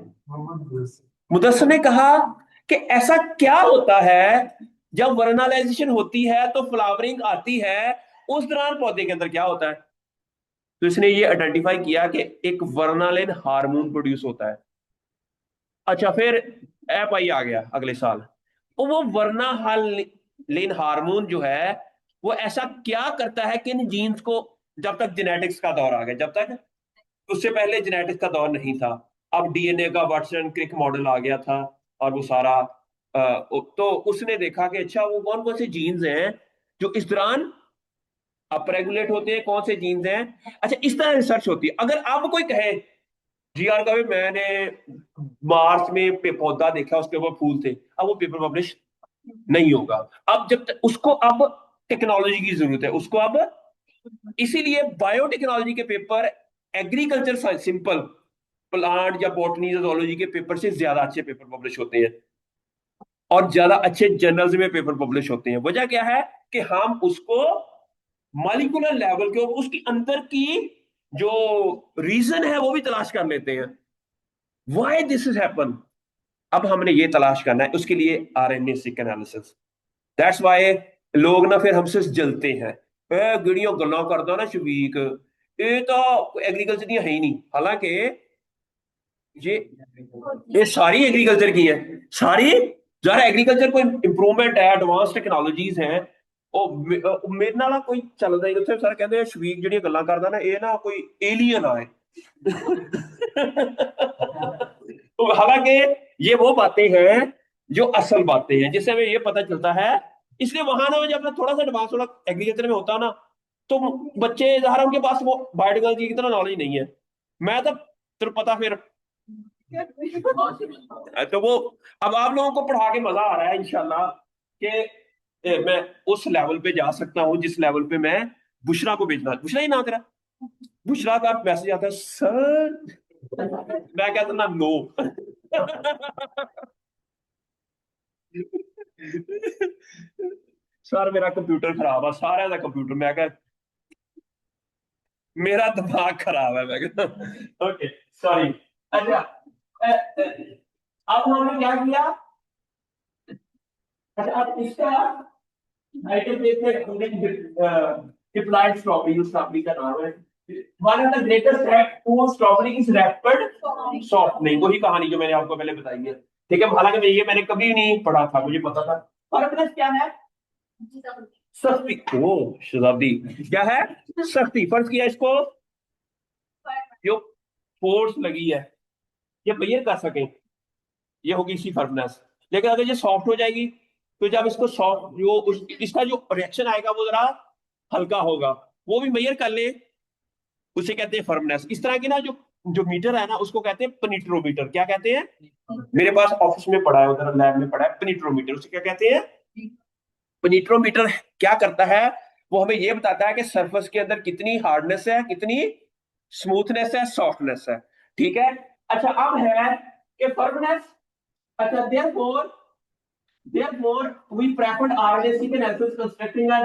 मुदस्सर ने कहा कि ऐसा क्या होता है जब वर्नालाइजेशन होती है तो फ्लावरिंग आती है, उस दौरान पौधे के अंदर क्या होता है? तो इसने ये आइडेंटिफाई किया कि एक वर्नालिन हार्मोन प्रोड्यूस होता है। अच्छा, फिर एफ आई आ गया अगले साल, तो वो वर्नालिन हार्मोन जो है वो ऐसा क्या करता है कि इन जीन्स को, जब तक जेनेटिक्स का दौर आ गया, जब तक उससे पहले जेनेटिक्स का दौर नहीं था, अब डीएनए का वाटसन क्रिक मॉडल आ गया था और वो सारा तो उसने देखा कि अच्छा वो कौन कौन से जीन्स हैं जो इस दौरान अप रेगुलेट होते हैं, कौन से जीन्स हैं। अच्छा, इस तरह रिसर्च होती है। अगर अब कोई कहे जीआर का भी मैंने मार्च में पौधा देखा, उसके ऊपर फूल थे, अब वो पेपर पब्लिश नहीं होगा। अब जब तक उसको, अब टेक्नोलॉजी की जरूरत है उसको अब, इसीलिए बायोटेक्नोलॉजी के पेपर एग्रीकल्चर सिंपल प्लांट या बॉटनी या zoology के पेपर से ज्यादा अच्छे पेपर पब्लिश होते हैं और ज्यादा अच्छे जर्नल्स में पेपर पब्लिश होते हैं। वजह क्या है कि हम उसको मॉलिक्यूलर लेवल के उसकी अंदर की जो रीजन है वो भी तलाश कर लेते हैं, व्हाई दिस इज हैपन। अब हमने ये तलाश करना है, उसके लिए RNA seek analysis. That's why लोग ना फिर हमसे जलते हैं, गिड़ियों गल्ला करदा ना शफीक, ये तो एग्रीकल्चर दी है ही नहीं। हालांकि ये ये सारी एग्रीकल्चर की है, सारी। यार एग्रीकल्चर कोई इंप्रूवमेंट है, एडवांस टेक्नोलॉजीज हैं। ਉਹ ਮੇਰੇ ਨਾਲ ਨਾ ਕੋਈ ਚੱਲਦਾ ਹੀ ਉੱਥੇ ਸਰ ਕਹਿੰਦੇ ਸ਼ਵੀਕ ਜਿਹੜੀਆਂ ਗੱਲਾਂ ਕਰਦਾ ਨਾ ਇਹ ਨਾ ਕੋਈ ਏਲੀਅਨ ਆਏ, तो हालांकि ये वो बातें हैं जो असल बातें हैं, जिससे हमें ये पता चलता है। इसलिए वहां ना जब मैं थोड़ा सा एडवांस थोड़ा एग्रीकल्चर में होता ना, तो बच्चे ज़ाहिर है उनके पास वो बायोटेक्नोलॉजी की तरह नॉलेज नहीं है। मैं तो तेरे पता फिर तो वो अब आप लोगों को पढ़ा के मजा आ रहा है इंशाल्लाह कि मैं उस लेवल पे जा सकता हूँ जिस लेवल पे मैं बुशरा को भेजना। बुशरा ही ना तेरा? बुशरा का मैसेज आता है सर, मैं कहता ना नो। सर मेरा कंप्यूटर खराब है, सारा का कंप्यूटर। मैं कह मेरा दिमाग खराब है। मैं कहता ओके सॉरी। अच्छा अब हमने क्या किया? अच्छा अब इसका आइटम देखते हैं। हमने डिप्लॉयड स्ट्रॉबेरी, उस स्ट्रॉबेरी का नाम है one of the greatest threat to strawberry is rapid softening. वही कहानी जो मैंने आपको पहले बताई है। ठीक है, हालांकि ये मैंने कभी नहीं पढ़ा था, मुझे पता था। और प्लस क्या है? सख्ती। ओ शताब्दी क्या है? सख्ती। फर्ज किया इसको जो फोर्स लगी है ये मेजर कर सकें, ये होगी इसी फर्मनेस। लेकिन अगर ये सॉफ्ट हो जाएगी तो जब इसको सॉफ्ट इसका जो रिएक्शन आएगा वो जरा हल्का होगा, वो भी मेजर कर ले, उसे कहते हैं फर्मनेस। इस तरह की ना जो जो मीटर है ना उसको कहते हैं पनीट्रोमीटर। क्या कहते हैं? मेरे पास ऑफिस में पड़ा है, उधर लैब में पड़ा है पनीट्रोमीटर। उसे क्या कहते हैं? पनीट्रोमीटर क्या करता है? वो हमें ये बताता है कि सरफेस के अंदर कितनी हार्डनेस है, कितनी स्मूथनेस है, सॉफ्टनेस है। ठीक है। अच्छा अब है कि फर्मनेस। अच्छा therefore we preferred RNA-seq analysis constructing a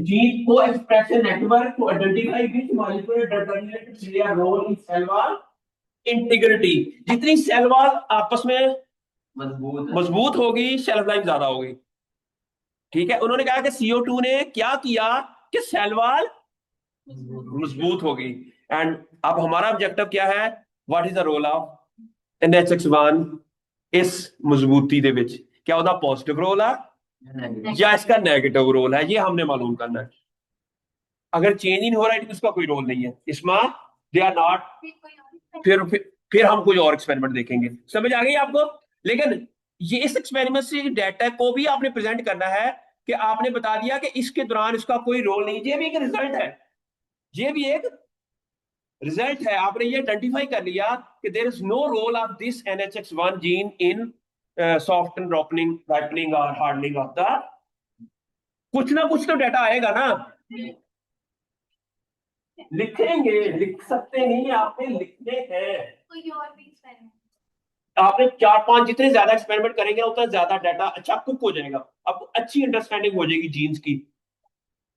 gene co-expression network to identify which molecule determinate to play a role in cell wall integrity। जितनी सेल वॉल आपस में मजबूत होगी, शेल्फ लाइफ ज्यादा होगी। ठीक है, उन्होंने कहा कि CO2 ने क्या किया कि सेल वॉल मजबूत होगी। एंड अब हमारा ऑब्जेक्टिव क्या है? What is the role of NHX1 इस मजबूती ਦੇ ਵਿੱਚ? क्या ਉਹਦਾ पॉजिटिव रोल है या इसका नेगेटिव रोल है, ये हमने मालूम करना है। अगर चेंज ही नहीं हो रहा है तो इसका कोई रोल नहीं है इसमें, दे आर नॉट। फिर हम कोई और एक्सपेरिमेंट देखेंगे। समझ आ गई आपको? लेकिन ये इस एक्सपेरिमेंट से डाटा को भी आपने प्रेजेंट करना है कि आपने बता दिया कि इसके दौरान इसका कोई रोल नहीं। ये भी एक रिजल्ट है, ये भी एक रिजल्ट है। आपने ये आइडेंटिफाई कर लिया कि there is no role of this NHX1 gene in soft and ripening और हार्डनिंग ऑफ द। कुछ ना कुछ तो डाटा आएगा ना। लिखेंगे, लिख सकते नहीं, आपने लिखने हैं। कोई और भी experiment? आपने 4-5 जितने ज्यादा एक्सपेरिमेंट करेंगे उतना ज्यादा डाटा अच्छा कुक हो जाएगा, आपको अच्छी अंडरस्टैंडिंग हो जाएगी जीन्स की।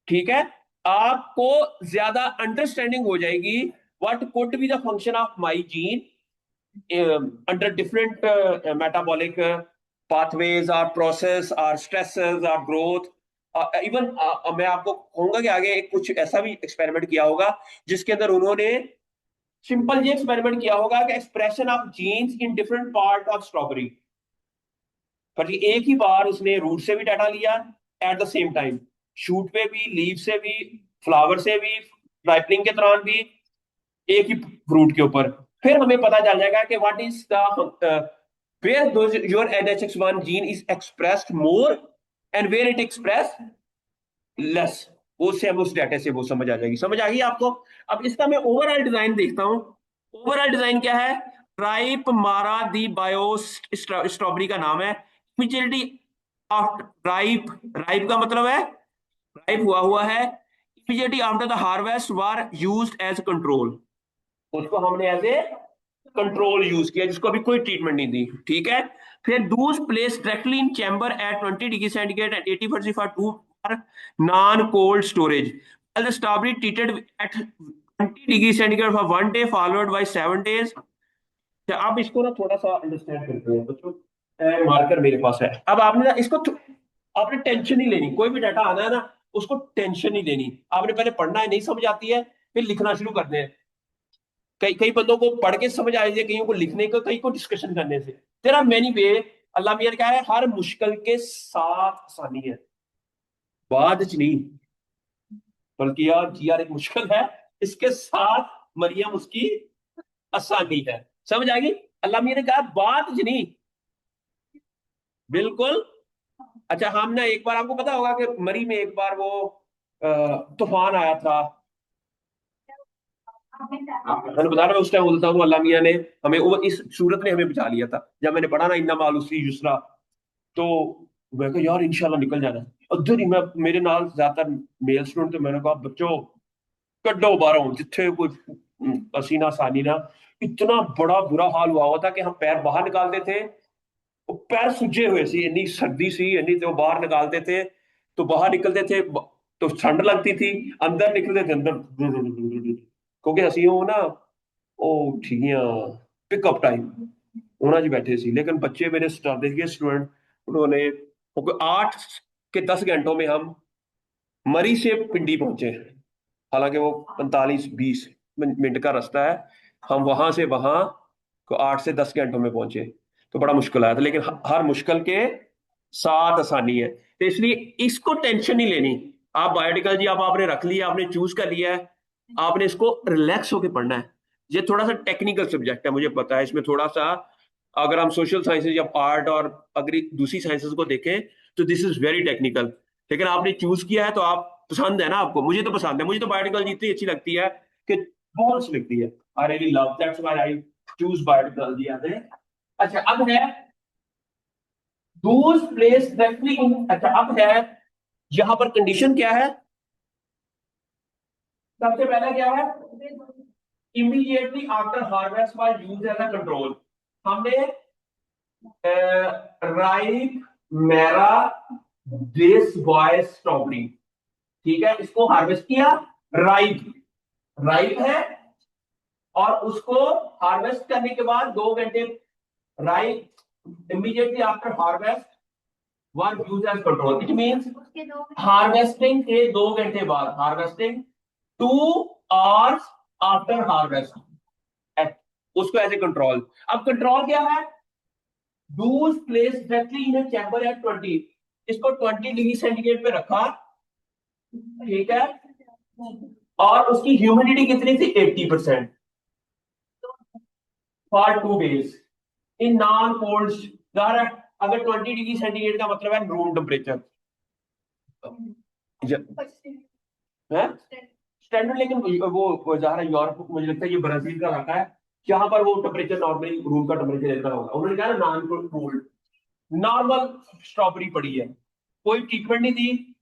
ठीक है, आपको ज्यादा अंडरस्टैंडिंग हो जाएगी what could be the function of my gene under different metabolic pathways or process or stresses or growth। Even मैं आपको कहूंगा कि आगे कुछ ऐसा भी एक्सपेरिमेंट किया होगा जिसके अंदर उन्होंने सिंपल ये एक्सपेरिमेंट किया होगा कि expression of genes in different part of strawberry. पर एक ही बार उसने रूट से भी डाटा लिया at the same time, shoot पे भी, लीव से भी, फ्लावर से भी, राइपनिंग के दौरान भी, एक ही फ्रूट के ऊपर। फिर हमें पता चल जाएगा कि what is the where your NHX1 gene is expressed more and where it expressed less। उससे हम उस डाटा से वो समझ आ जाएगी। समझ आ गई आपको? अब इसका मैं ओवरऑल डिजाइन देखता हूं। ओवरऑल डिजाइन क्या है? राइप मारा दी बायो स्ट्रॉबेरी का नाम है। इमीडिएटली आफ्टर राइप, राइप का मतलब है राइप हुआ हुआ है। Immediately after the harvest were used as control. उसको हमने एज ए कंट्रोल यूज किया, जिसको अभी कोई ट्रीटमेंट नहीं दी। ठीक है, फिर those place directly in chamber at 20 degree centigrade and 80% for 2 non cold storage. The strawberry treated at 20 degree centigrade for 1 day followed by 7 days. अब इसको ना थोड़ा सा अंडरस्टैंड करते हैं बच्चों। मार्कर मेरे पास है। अब आपने ना इसको आपने टेंशन नहीं लेनी, कोई भी डाटा आना है ना उसको टेंशन नहीं लेनी। आपने पहले पढ़ना है, नहीं समझ आती है फिर लिखना शुरू करते हैं। कई कई बंदों को पढ़ के समझ आ जाए, कईयों को लिखने को, कई को डिस्कशन करने से। तेरा मैनी वे। अल्लाह मियां क्या है, हर मुश्किल के साथ आसानी है, बाद च नहीं, बल्कि यार एक मुश्किल है इसके साथ मरियम उसकी आसानी है। समझ आ गई? अल्लाह मियां ने कहा बात ज नहीं, बिल्कुल। अच्छा, हम ना एक बार, आपको पता होगा कि मरी में एक बार वो तूफान आया था। मैंने बता रहा, उस टाइम बोलता हूँ अल्लाह मियां ने हमें वो इस सूरत ने हमें बचा लिया था। जब मैंने पढ़ा ना इन्ना मालूसी युसरा, तो मैं कहा यार इंशाल्लाह निकल जाना है। उधर ही मैं, मेरे नाल ज्यादातर मेल स्टूडेंट थे, मैंने कहा बच्चों कड्डो बाहरों जिथे कोई पसीना सानी ना। इतना बड़ा बुरा हाल हुआ हुआ था कि हम पैर बाहर निकालते थे, वो पैर सूजे हुए सी, इतनी सर्दी सी, इतनी, तो बाहर निकालते थे तो बाहर निकलते थे तो ठंड लगती थी, अंदर निकलते थे अंदर क्योंकि ਅਸੀਂ ਉਹ ना ਉਹ ਠੀਆਂ पिकअप टाइम ਉਹਨਾਂ 'ਚ बैठे सी। लेकिन बच्चे मेरे स्टार्ट के स्टूडेंट, उन्होंने 8 के 10 घंटों में हम मरी से पिंडी पहुंचे। हालांकि वो 45-20 मिनट का रास्ता है, हम वहां से वहां को 8 से 10 घंटों में पहुंचे। तो बड़ा मुश्किल आया था, लेकिन हर मुश्किल के साथ आसानी है। तो इसलिए इसको टेंशन नहीं लेनी। आप बायोटिकल जी, आप आपने रख लिया, आपने चूज कर लिया है, आपने इसको रिलैक्स होकर पढ़ना है। ये थोड़ा सा टेक्निकल सब्जेक्ट है, मुझे पता है, इसमें थोड़ा सा, अगर हम सोशल साइंसेज या आर्ट और अगर दूसरी साइंसेज को देखें तो दिस इज वेरी टेक्निकल। लेकिन आपने चूज किया है तो आप, पसंद है ना आपको, मुझे तो पसंद है, मुझे तो बायोटिकल इतनी अच्छी लगती है कि बहुत अच्छी लगती है। I really love, that's why I choose biotical आते हैं। अच्छा, अब है दूस प्लेस डायरेक्टली इन, अच्छा अब है यहां पर कंडीशन क्या है? सबसे पहला क्या है? Immediately after harvest was used as a control. हमने राइट मेरा दिस बॉय स्ट्रॉबेरी, ठीक है, इसको हार्वेस्ट किया, राइट राइट है, और उसको हार्वेस्ट करने के बाद 2 घंटे, right immediately after harvest one use as control. It means harvesting के 2 घंटे बाद, हार्वेस्टिंग 2 आवर्स आफ्टर हार्वेस्ट, उसको एज ए कंट्रोल। अब कंट्रोल क्या है? Those place directly in a chamber at 20, इसको 20 डिग्री सेंटीग्रेड पे रखा, ठीक है, और उसकी ह्यूमिडिटी कितनी थी? 80% for 2 days in non cold. अगर 20 डिग्री सेंटीग्रेड का मतलब है रूम टेम्परेचर है स्टैंडर्ड। लेकिन वो ज़ाहिर है यूरोप, मुझे लगता है ये ब्राजील का इलाका है जहां पर वो टेम्परेचर नॉर्मली रूम का टेम्परेचर इतना होगा। उन्होंने कहा ना नॉन कोल्ड, नॉर्मल स्ट्रॉबेरी पड़ी है, कोई ट्रीटमेंट नहीं दी,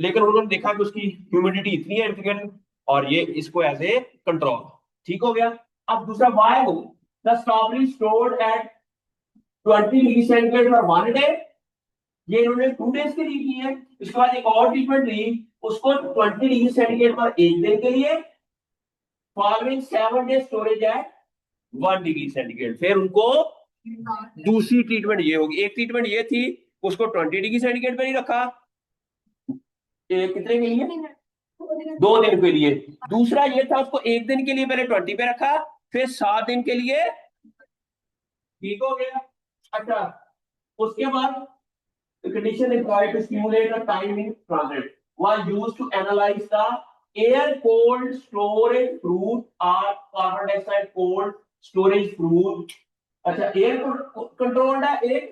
लेकिन उन्होंने देखा कि उसकी ह्यूमिडिटी इतनी है इतनी, और ये इसको एज ए कंट्रोल, ठीक हो गया। अब दूसरा, why the strawberry stored at 20 degree centigrade for 1 day, ये इन्होंने 2 डेज के लिए की है। इसके बाद एक और ट्रीटमेंट ली, उसको 20 डिग्री सेंटीग्रेड पर 1 दिन के लिए, following 7 days storage at 1 degree centigrade. फिर उनको दूसरी ट्रीटमेंट ये होगी, एक ट्रीटमेंट ये थी, उसको 20 डिग्री सेंटीग्रेड पे नहीं रखा, कितने के लिए? 2 दिन के लिए। दूसरा ये था, उसको 1 दिन के लिए पहले 20 पे रखा, फिर 7 दिन के लिए, ठीक हो गया। अच्छा, उसके बाद condition required to simulate a time in transit was used to analyze the air cold storage fruit or carbon dioxide cold storage fruit। अच्छा, एयर कंट्रोल्ड है, एक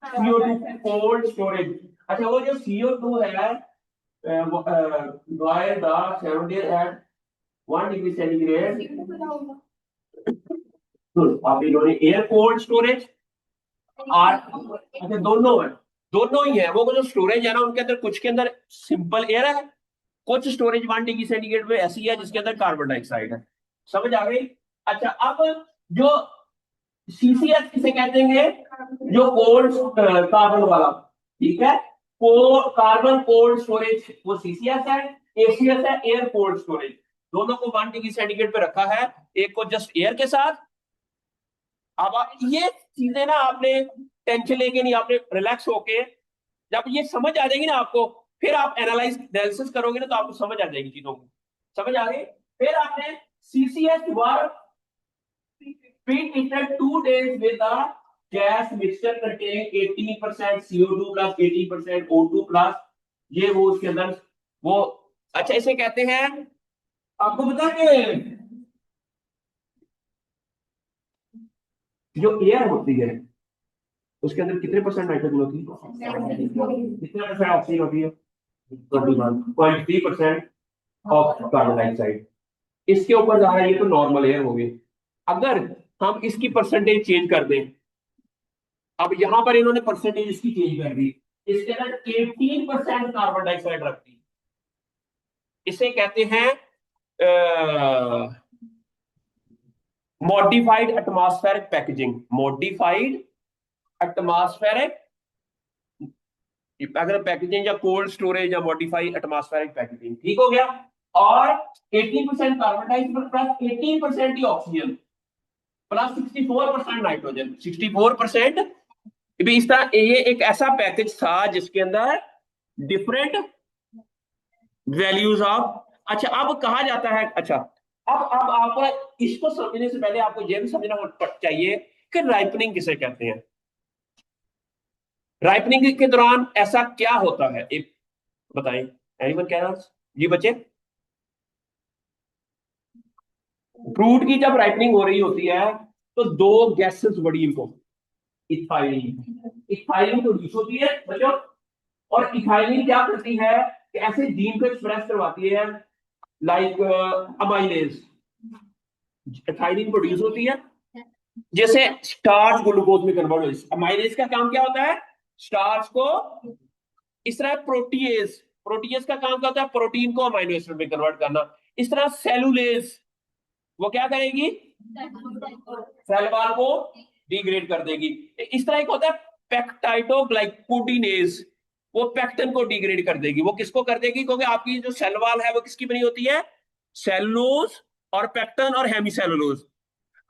CO2 कोल्ड स्टोरेज। अच्छा, वो जो CO2 है, wire the 7 days at 1 degree centigrade, आप इन्होंने air cold storage और, अच्छा दोनों है, दोनों ही है। वो जो स्टोरेज है ना, उनके अंदर कुछ के अंदर सिंपल एयर है, कुछ स्टोरेज 1 डिग्री सेंटीग्रेड में ऐसी है जिसके अंदर कार्बन डाइऑक्साइड है। समझ आ गई? अच्छा, अब जो CCS किसे कहते हैं? जो कोल्ड कार्बन वाला, ठीक है, कार्बन कोल्ड स्टोरेज वो CCS है। ACS है एयर कोल्ड स्टोरेज। दोनों को 1 डिग्री सेंटीग्रेड पे रखा है, एक को जस्ट एयर के साथ। अब ये चीजें ना आपने टेंशन लेके नहीं, आपने रिलैक्स होके, जब ये समझ आ जाएगी ना आपको, फिर आप एनालिसिस करोगे ना तो आपको समझ आ जाएगी चीजों को। समझ आ गई? फिर आपने CCS work pre-treated 2 days with a gas mixture containing 80% CO2 plus 80% O2 plus, ये वो उसके अंदर वो, अच्छा इसे कहते हैं, आपको पता है जो एयर होती है उसके अंदर कितने परसेंट नाइट्रोजन होती है, कितने परसेंट ऑक्सीजन होती है, 21.3% ऑफ कार्बन डाइऑक्साइड। इसके ऊपर जा रहा है, ये तो नॉर्मल एयर हो गई। अगर हम इसकी परसेंटेज चेंज कर दें, अब यहां पर इन्होंने परसेंटेज इसकी चेंज कर दी, इसके अंदर 18% कार्बन डाइऑक्साइड रखती, इसे कहते हैं modified atmospheric packaging. Modified atmospheric, अगर पैकेजिंग या कोल्ड स्टोरेज या मॉडिफाई एटमॉस्फेरिक पैकेजिंग, ठीक हो गया। और 18% कार्बन डाइऑक्साइड प्लस 18% ही ऑक्सीजन प्लस 64% नाइट्रोजन, 64%। इस तरह ये एक ऐसा पैकेज था जिसके अंदर डिफरेंट वैल्यूज ऑफ। अच्छा, अब कहा जाता है, अच्छा अब आप इसको समझने से पहले आपको यह भी समझना चाहिए कि राइपनिंग किसे कहते हैं। राइपनिंग के दौरान ऐसा क्या होता है, एक बताएं, एनीवन कह रहा जी बच्चे। फ्रूट की जब राइपनिंग हो रही होती है तो दो गैसेस बड़ी इंपॉर्टेंट, इथाइलिन प्रोड्यूस होती है बच्चों। और इथाइलिन क्या करती है कि ऐसे जीन को एक्सप्रेस करवाती है, लाइक अमाइलेज। इथाइलिन प्रोड्यूस होती है जैसे स्टार्च ग्लूकोज में कन्वर्ट होती है। अमाइलेज का काम क्या होता है, स्टार्च को, इस तरह प्रोटीएज, प्रोटीएज का काम क्या होता है, प्रोटीन को अमाइनो एसिड में कन्वर्ट करना। इस तरह सेलुलेज वो क्या करेगी, सेल वॉल को डिग्रेड कर देगी। इस तरह एक होता है पेक्टाइडोग्लाइकोडिनेज, वो पेक्टिन को डिग्रेड कर देगी। वो किसको कर देगी, क्योंकि आपकी जो सेल वॉल है वो किसकी बनी होती है, सेलुलोज और पेक्टिन और हेमीसेलुलोज।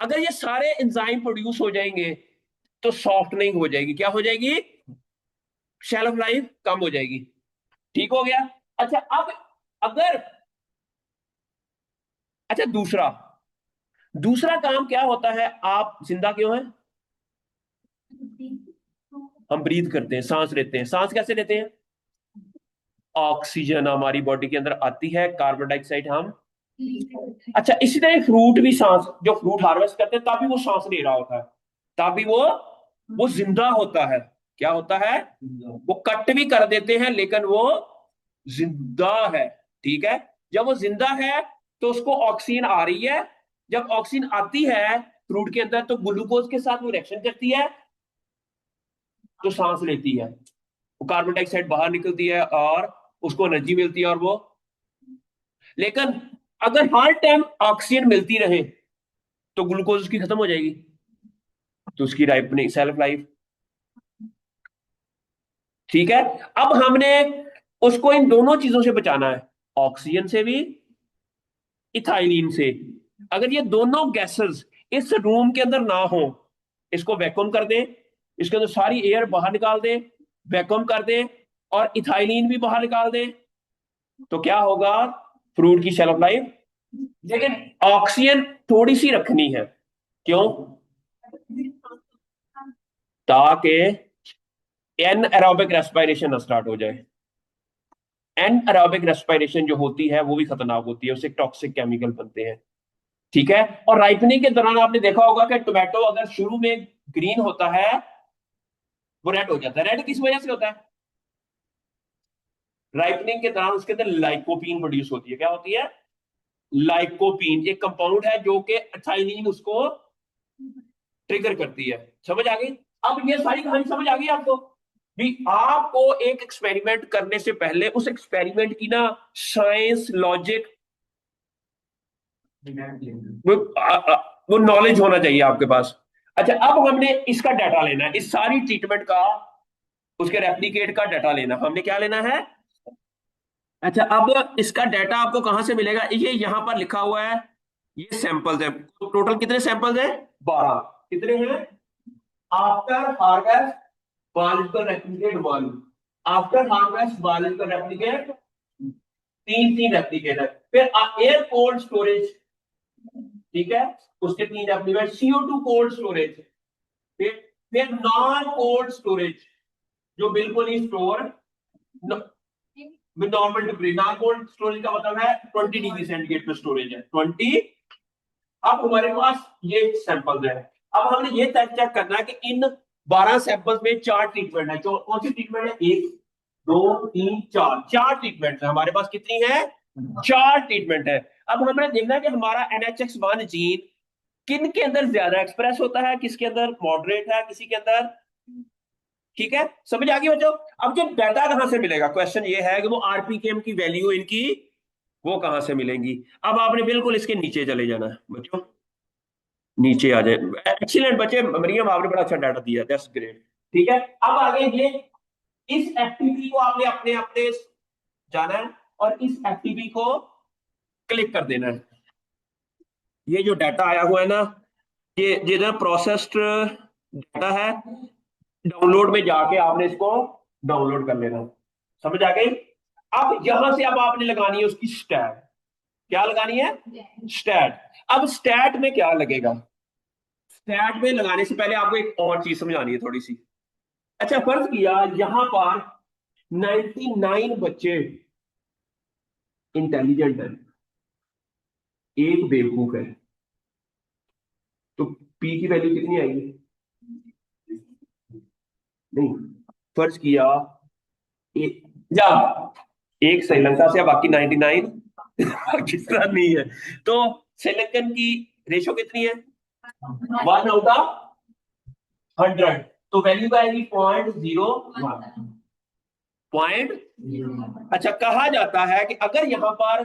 अगर ये सारे एंजाइम प्रोड्यूस हो जाएंगे तो सॉफ्टनिंग हो जाएगी, क्या हो जाएगी, शेल्फ लाइफ कम हो जाएगी। ठीक हो गया। अच्छा अब अगर, अच्छा दूसरा दूसरा काम क्या होता है, आप जिंदा क्यों है, हम ब्रीथ करते हैं, सांस लेते हैं। सांस कैसे लेते हैं, ऑक्सीजन हमारी बॉडी के अंदर आती है, कार्बन डाइऑक्साइड हम। अच्छा इसी तरह फ्रूट भी सांस, जो फ्रूट हार्वेस्ट करते हैं तभी वो सांस ले रहा होता है, तभी वो जिंदा होता है। क्या होता है, वो कट भी कर देते हैं लेकिन वो जिंदा है। ठीक है, जब वो जिंदा है तो उसको ऑक्सीजन आ रही है, जब ऑक्सीजन आती है फ्रूट के अंदर तो ग्लूकोज के साथ वो रिएक्शन करती है तो सांस लेती है, वो कार्बन डाइऑक्साइड बाहर निकलती है और उसको एनर्जी मिलती है। और वो, लेकिन अगर हर टाइम ऑक्सीजन मिलती रहे तो ग्लूकोज उसकी खत्म हो जाएगी, तो उसकी राइपनिंग, सेल्फ लाइफ। ठीक है, अब हमने उसको इन दोनों चीजों से बचाना है, ऑक्सीजन से भी, इथाइलिन से। अगर ये दोनों गैसेस इस रूम के अंदर ना हो, इसको वैक्यूम कर दें, इसके अंदर सारी एयर बाहर निकाल दें, वैक्यूम कर दें और इथाइलिन भी बाहर निकाल दें, तो क्या होगा, फ्रूट की शेल्फ लाइफ। लेकिन ऑक्सीजन थोड़ी सी रखनी है, क्यों, ताकि एन एरोबिक रेस्पिरेशन स्टार्ट हो जाए। एन एरोबिक रेस्पिरेशन जो होती है वो भी खतरनाक होती है, उससे टॉक्सिक केमिकल बनते हैं। ठीक है, और राइपनिंग के दौरान आपने देखा होगा कि टोमेटो अगर शुरू में ग्रीन होता है वो रेड हो जाता है। रेड किस वजह से होता है, राइपनिंग के दौरान उसके अंदर लाइकोपीन प्रोड्यूस होती है। क्या होती है, लाइकोपीन, एक कंपाउंड है जो कि एथाइलिन उसको ट्रिगर करती है। समझ आ गई, अब ये सारी कहानी समझ आ गई आपको भी। आपको एक एक्सपेरिमेंट करने से पहले उस एक्सपेरिमेंट की ना साइंस, लॉजिक, वो नॉलेज होना चाहिए आपके पास। अच्छा अब हमने इसका डाटा लेना है, इस सारी ट्रीटमेंट का, उसके रेप्लिकेट का डाटा लेना, हमने क्या लेना है। अच्छा अब इसका डाटा आपको कहां से मिलेगा, ये यहां पर लिखा हुआ है, ये सैंपल्स है। तो टोटल कितने सैंपल्स हैं, 12। कितने हैं, after harvest biological replicate 1, after harvest biological replicate 3 replicate है। फिर एयर कोल्ड स्टोरेज, ठीक है, उसके 3 रेप्लिकेट, CO2 कोल्ड स्टोरेज, फिर नॉन कोल्ड स्टोरेज जो बिल्कुल ही store with normal temperature. Non cold storage का मतलब है 20 डिग्री सेंटीग्रेड पे स्टोरेज है, 20। अब हमारे पास ये सैंपल है, अब हमने ये चेक करना है कि इन 12 सैंपल्स में 4 ट्रीटमेंट है। जो कौन सी ट्रीटमेंट है? 1 2 3 4, 4 ट्रीटमेंट है हमारे पास। कितनी है? 4 ट्रीटमेंट है। अब हमने देखना है कि हमारा NHX1 जीन किन के अंदर ज्यादा एक्सप्रेस होता है, किसके अंदर मॉडरेट है, किसी के अंदर। ठीक है, समझ आ गई बच्चों? अब जो डाटा कहां से मिलेगा, क्वेश्चन ये है कि वो RPKM की वैल्यू इनकी वो कहां से मिलेंगी। अब आपने बिल्कुल इसके नीचे चले जाना है बच्चों, नीचे आ जाए। एक्सीलेंट बच्चे, मरियम आपने बड़ा अच्छा डाटा दिया, दैट्स ग्रेट। ठीक है, अब आगे ये इस एक्टिविटी को आपने अपने अपने जाना है और इस एक्टिविटी को क्लिक कर देना है। ये जो डाटा आया हुआ है ना, ये जो प्रोसेस्ड डाटा है, डाउनलोड में जाके आपने इसको डाउनलोड कर लेना। समझ आ गई? अब यहां से अब आपने लगानी है उसकी स्टैट। क्या लगानी है? स्टैट। अब स्टैट में क्या लगेगा? स्टैट में लगाने से पहले आपको एक और चीज समझानी है थोड़ी सी। अच्छा, फर्ज किया यहां पर 99 बच्चे इंटेलिजेंट है, एक बेवकूफ है, तो पी की वैल्यू कितनी आएगी? नहीं, फर्ज किया एक या एक श्रीलंका से, बाकी 99 पाकिस्तान नहीं है, तो श्रीलंकन की रेशो कितनी है? 1/100। तो वैल्यू क्या आएगी? 0.01। पॉइंट। अच्छा, कहा जाता है कि अगर यहां पर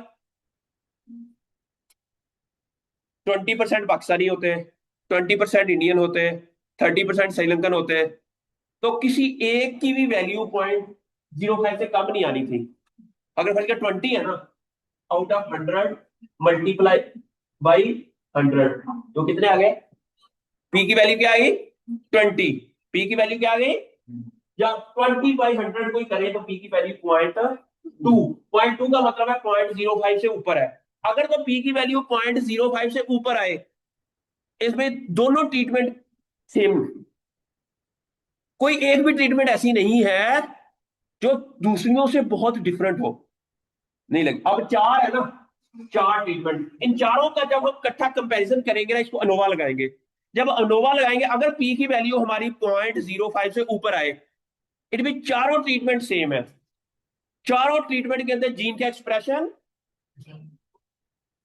20% पाकिस्तानी होते हैं, 20% इंडियन होते हैं, 30% श्रीलंकन होते हैं, तो किसी एक की भी वैल्यू 0.05 से कम नहीं आनी थी। अगर फर्ज 20 है ना, आउट ऑफ 100 मल्टीप्लाई बाई 100, तो कितने आ गए? पी की वैल्यू क्या आ गई? 20। पी की वैल्यू क्या आ गई? या 20/100 कोई करे तो पी की वैल्यू 0.2। 0.2 का मतलब है 0.05 से ऊपर है। अगर तो पी की वैल्यू 0.05 से ऊपर आए, इसमें दोनों ट्रीटमेंट सेम, कोई एक भी ट्रीटमेंट ऐसी नहीं है जो दूसरियों से बहुत डिफरेंट हो, नहीं लगे। अब 4 है ना, 4 ट्रीटमेंट, इन चारों का जब हम इकट्ठा कंपैरिजन करेंगे ना, इसको अनोवा लगाएंगे। जब अनोवा लगाएंगे, अगर पी की वैल्यू हमारी 0.05 से ऊपर आए, इट भी चारों ट्रीटमेंट सेम है। चारों ट्रीटमेंट के अंदर जीन का एक्सप्रेशन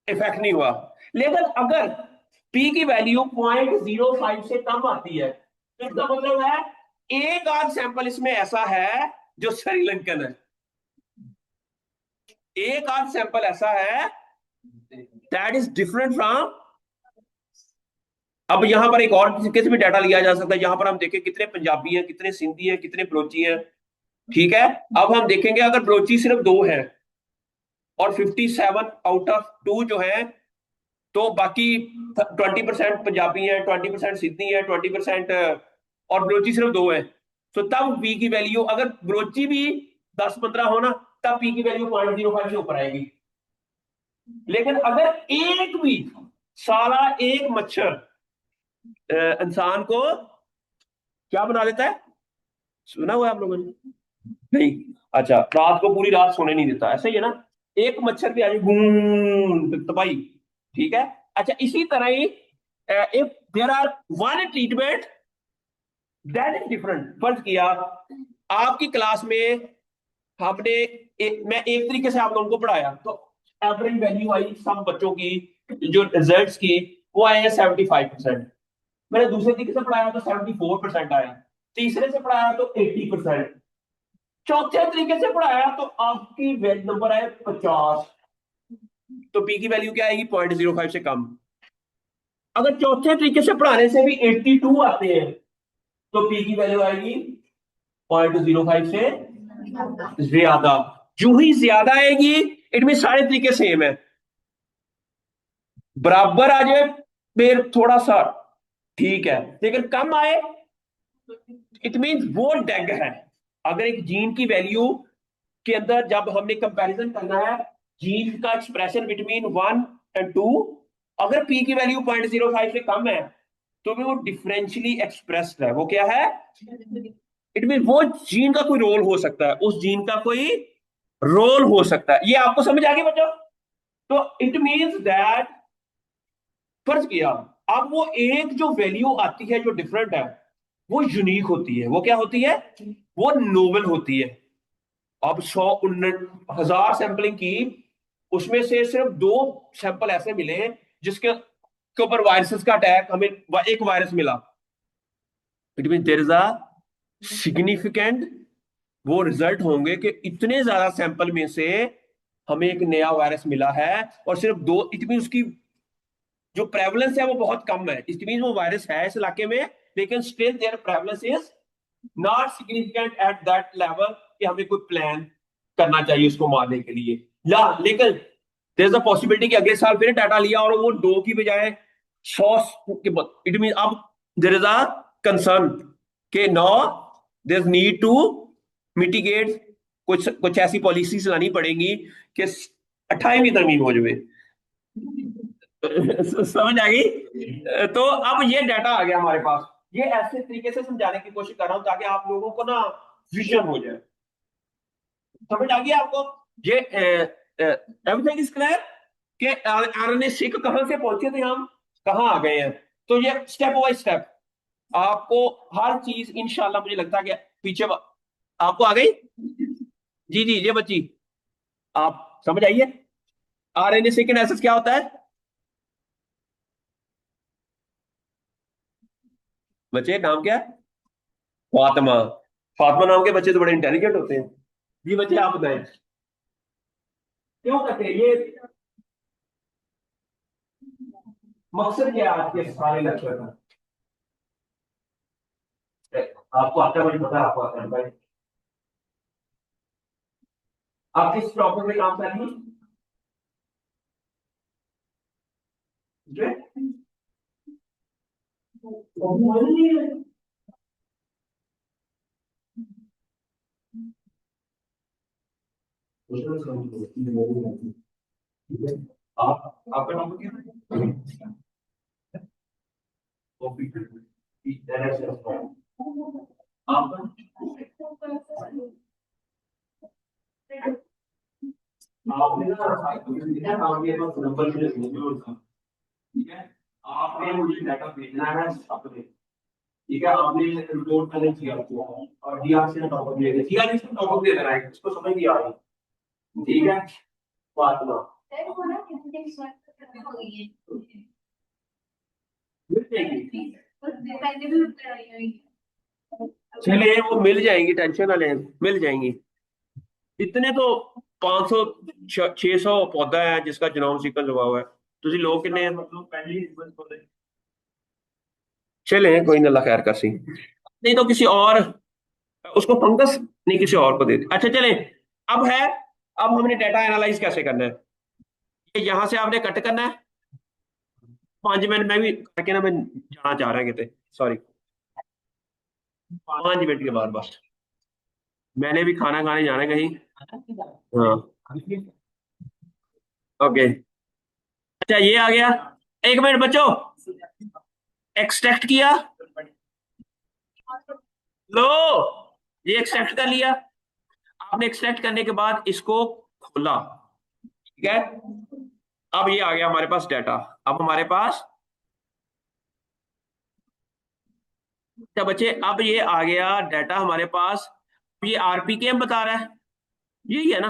इफेक्ट नहीं हुआ। लेकिन अगर पी की वैल्यू 0.05 से कम आती है, तो इसका मतलब है एक आध सैंपल इसमें ऐसा है जो श्रीलंकन है, एक आध सैंपल ऐसा है दैट इज डिफरेंट फ्रॉम। अब यहां पर एक और किसी भी डाटा लिया जा सकता है। यहां पर हम देखें कितने पंजाबी हैं, कितने सिंधी हैं, कितने बलोची हैं। ठीक है, अब हम देखेंगे अगर बलोची सिर्फ 2 है और 57 आउट ऑफ 2 जो है, तो बाकी 20% पंजाबी है, 20% सिंधी है, 20% और बलोची सिर्फ 2 है, तो तब पी की वैल्यू, अगर बलोची भी 10-15 हो ना, तब पी की वैल्यू 0.05 से ऊपर आएगी। लेकिन अगर एक भी साला एक मच्छर इंसान को क्या बना देता है, सुना हुआ है आप लोगों ने? नहीं? अच्छा, रात को पूरी रात सोने नहीं देता, ऐसा ही है ना? एक मच्छर भी आ जाए, गूं तबाही। ठीक है। अच्छा, इसी तरह ही if there are one treatment that is different. फर्ज किया आपकी क्लास में हमने मैं एक तरीके से आप लोगों को पढ़ाया, तो एवरेज वैल्यू आई सब बच्चों की, जो रिजल्ट्स की, वो आए हैं 75%। मैंने दूसरे तरीके से पढ़ाया तो 74% आया, तीसरे से पढ़ाया तो 80%, चौथे तरीके से पढ़ाया तो आपकी नंबर आए 50, तो पी की वैल्यू क्या आएगी? 0.05 से कम। अगर चौथे तरीके से पढ़ाने से भी 82 आते हैं, तो पी की वैल्यू आएगी 0.05 से ज्यादा। जो ही ज्यादा आएगी, इनमें सारे तरीके सेम है। बराबर आ जाए फिर थोड़ा सा ठीक है, लेकिन कम आए इट मीन वो डेग है। अगर एक जीन की वैल्यू के अंदर जब हमने कंपैरिजन करना है जीन का एक्सप्रेशन बिटवीन 1 एंड 2, अगर पी की वैल्यू 0.05 से कम है, तो भी वो डिफरेंशियली एक्सप्रेस्ड है। वो क्या है? इट मीन वो जीन का कोई रोल हो सकता है, उस जीन का कोई रोल हो सकता है। ये आपको समझ आ गई बच्चों? तो इट मीन्स दैट, फर्ज किया अब वो एक जो वैल्यू आती है जो डिफरेंट है, वो यूनिक होती है। वो क्या होती है? वो नोवेल होती है। अब 100 1000 सैंपलिंग की, उसमें से सिर्फ 2 सैंपल ऐसे मिले जिसके के ऊपर वायरसेस का अटैक, हमें एक वायरस मिला। It mean there is a significant, वो रिजल्ट होंगे कि इतने ज्यादा सैंपल में से हमें एक नया वायरस मिला है, और सिर्फ 2, इट मीन उसकी जो प्रेवलेंस है वो बहुत कम है। इट मीन वो वायरस है इस इलाके में, लेकिन still there prevalence is not significant at that level कि हमें कोई प्लान करना चाहिए उसको मारने के लिए। या लेकिन देयर इज अ पॉसिबिलिटी कि अगले साल फिर डाटा लिया और वो 2 की बजाय 100 के, इट मीन अब देयर इज अ कंसर्न कि no, there is need to mitigate, कुछ कुछ ऐसी पॉलिसीज लानी पड़ेंगी कि 28वीं तरमीम हो जाए। समझ आ गई? तो अब ये डाटा आ गया हमारे पास। ये ऐसे तरीके से समझाने की कोशिश कर रहा हूं ताकि आप लोगों को ना विजन हो जाए। समझ आ गया आपको? ये एवरीथिंग इज क्लियर कि आरएनए सिक कहां से पहुंचे थे, हम कहां आ गए हैं। तो ये स्टेप बाय स्टेप आपको हर चीज इंशाल्लाह, मुझे लगता है कि पीछे आपको आ गई। जी जी, ये बच्ची आप समझ आइए। आरएनए सिक क्या होता है बच्चे? नाम क्या है? फातिमा। फातिमा नाम के बच्चे तो बड़े इंटेलिजेंट होते हैं। जी बच्चे आप बताएं, क्यों करते हैं ये? मकसद क्या है आपके सारे लेक्चर का? आपको आता है, मुझे पता है आपको आता है भाई। आप किस टॉपिक में काम कर रही हैं? आप आपका नाम क्या है? आपका? आपने ना आपके पास नंबर मुझे शेड्यूल था, ठीक है? आपने मुझे डाटा भेजना है अपने, ठीक है? आपने रिपोर्ट मैंने किया और दिया से टॉपिक ले लिया, दिया से टॉपिक दे देना है, इसको समझ नहीं आ रही, ठीक है? बात लो, मिल जाएगी। चलिए वो मिल जाएंगी, टेंशन ना लें, मिल जाएंगी। इतने तो 500 600 पौधा है जिसका जीनोम सीक्वेंस हुआ हुआ है। ਤੁਸੀਂ लोग कितने हैं? मतलब पहले ही सीक्वेंस पौधे। चले कोई ना, अल्लाह खैर कर सी, नहीं तो किसी और, उसको फंगस नहीं किसी और को दे दे। अच्छा चले, अब है, अब हमने डाटा एनालाइज कैसे करना है। ये यहां से आपने कट करना है। 5 मिनट में भी करके ना, मैं जाना चाह रहा है कितने, सॉरी, 5 मिनट के बाद बस, मैंने भी खाना खाने जाना है कहीं। हाँ, ओके। अच्छा ये आ गया, एक मिनट बच्चों, एक्सट्रैक्ट किया, लो, ये एक्सट्रैक्ट कर लिया। आपने एक्सट्रैक्ट करने के बाद इसको खोला, ठीक है? अब ये आ गया हमारे पास डाटा। अब हमारे पास, क्या बच्चे, अब ये आ गया डाटा हमारे पास। ये आरपीकेएम बता रहा है, यही है ना?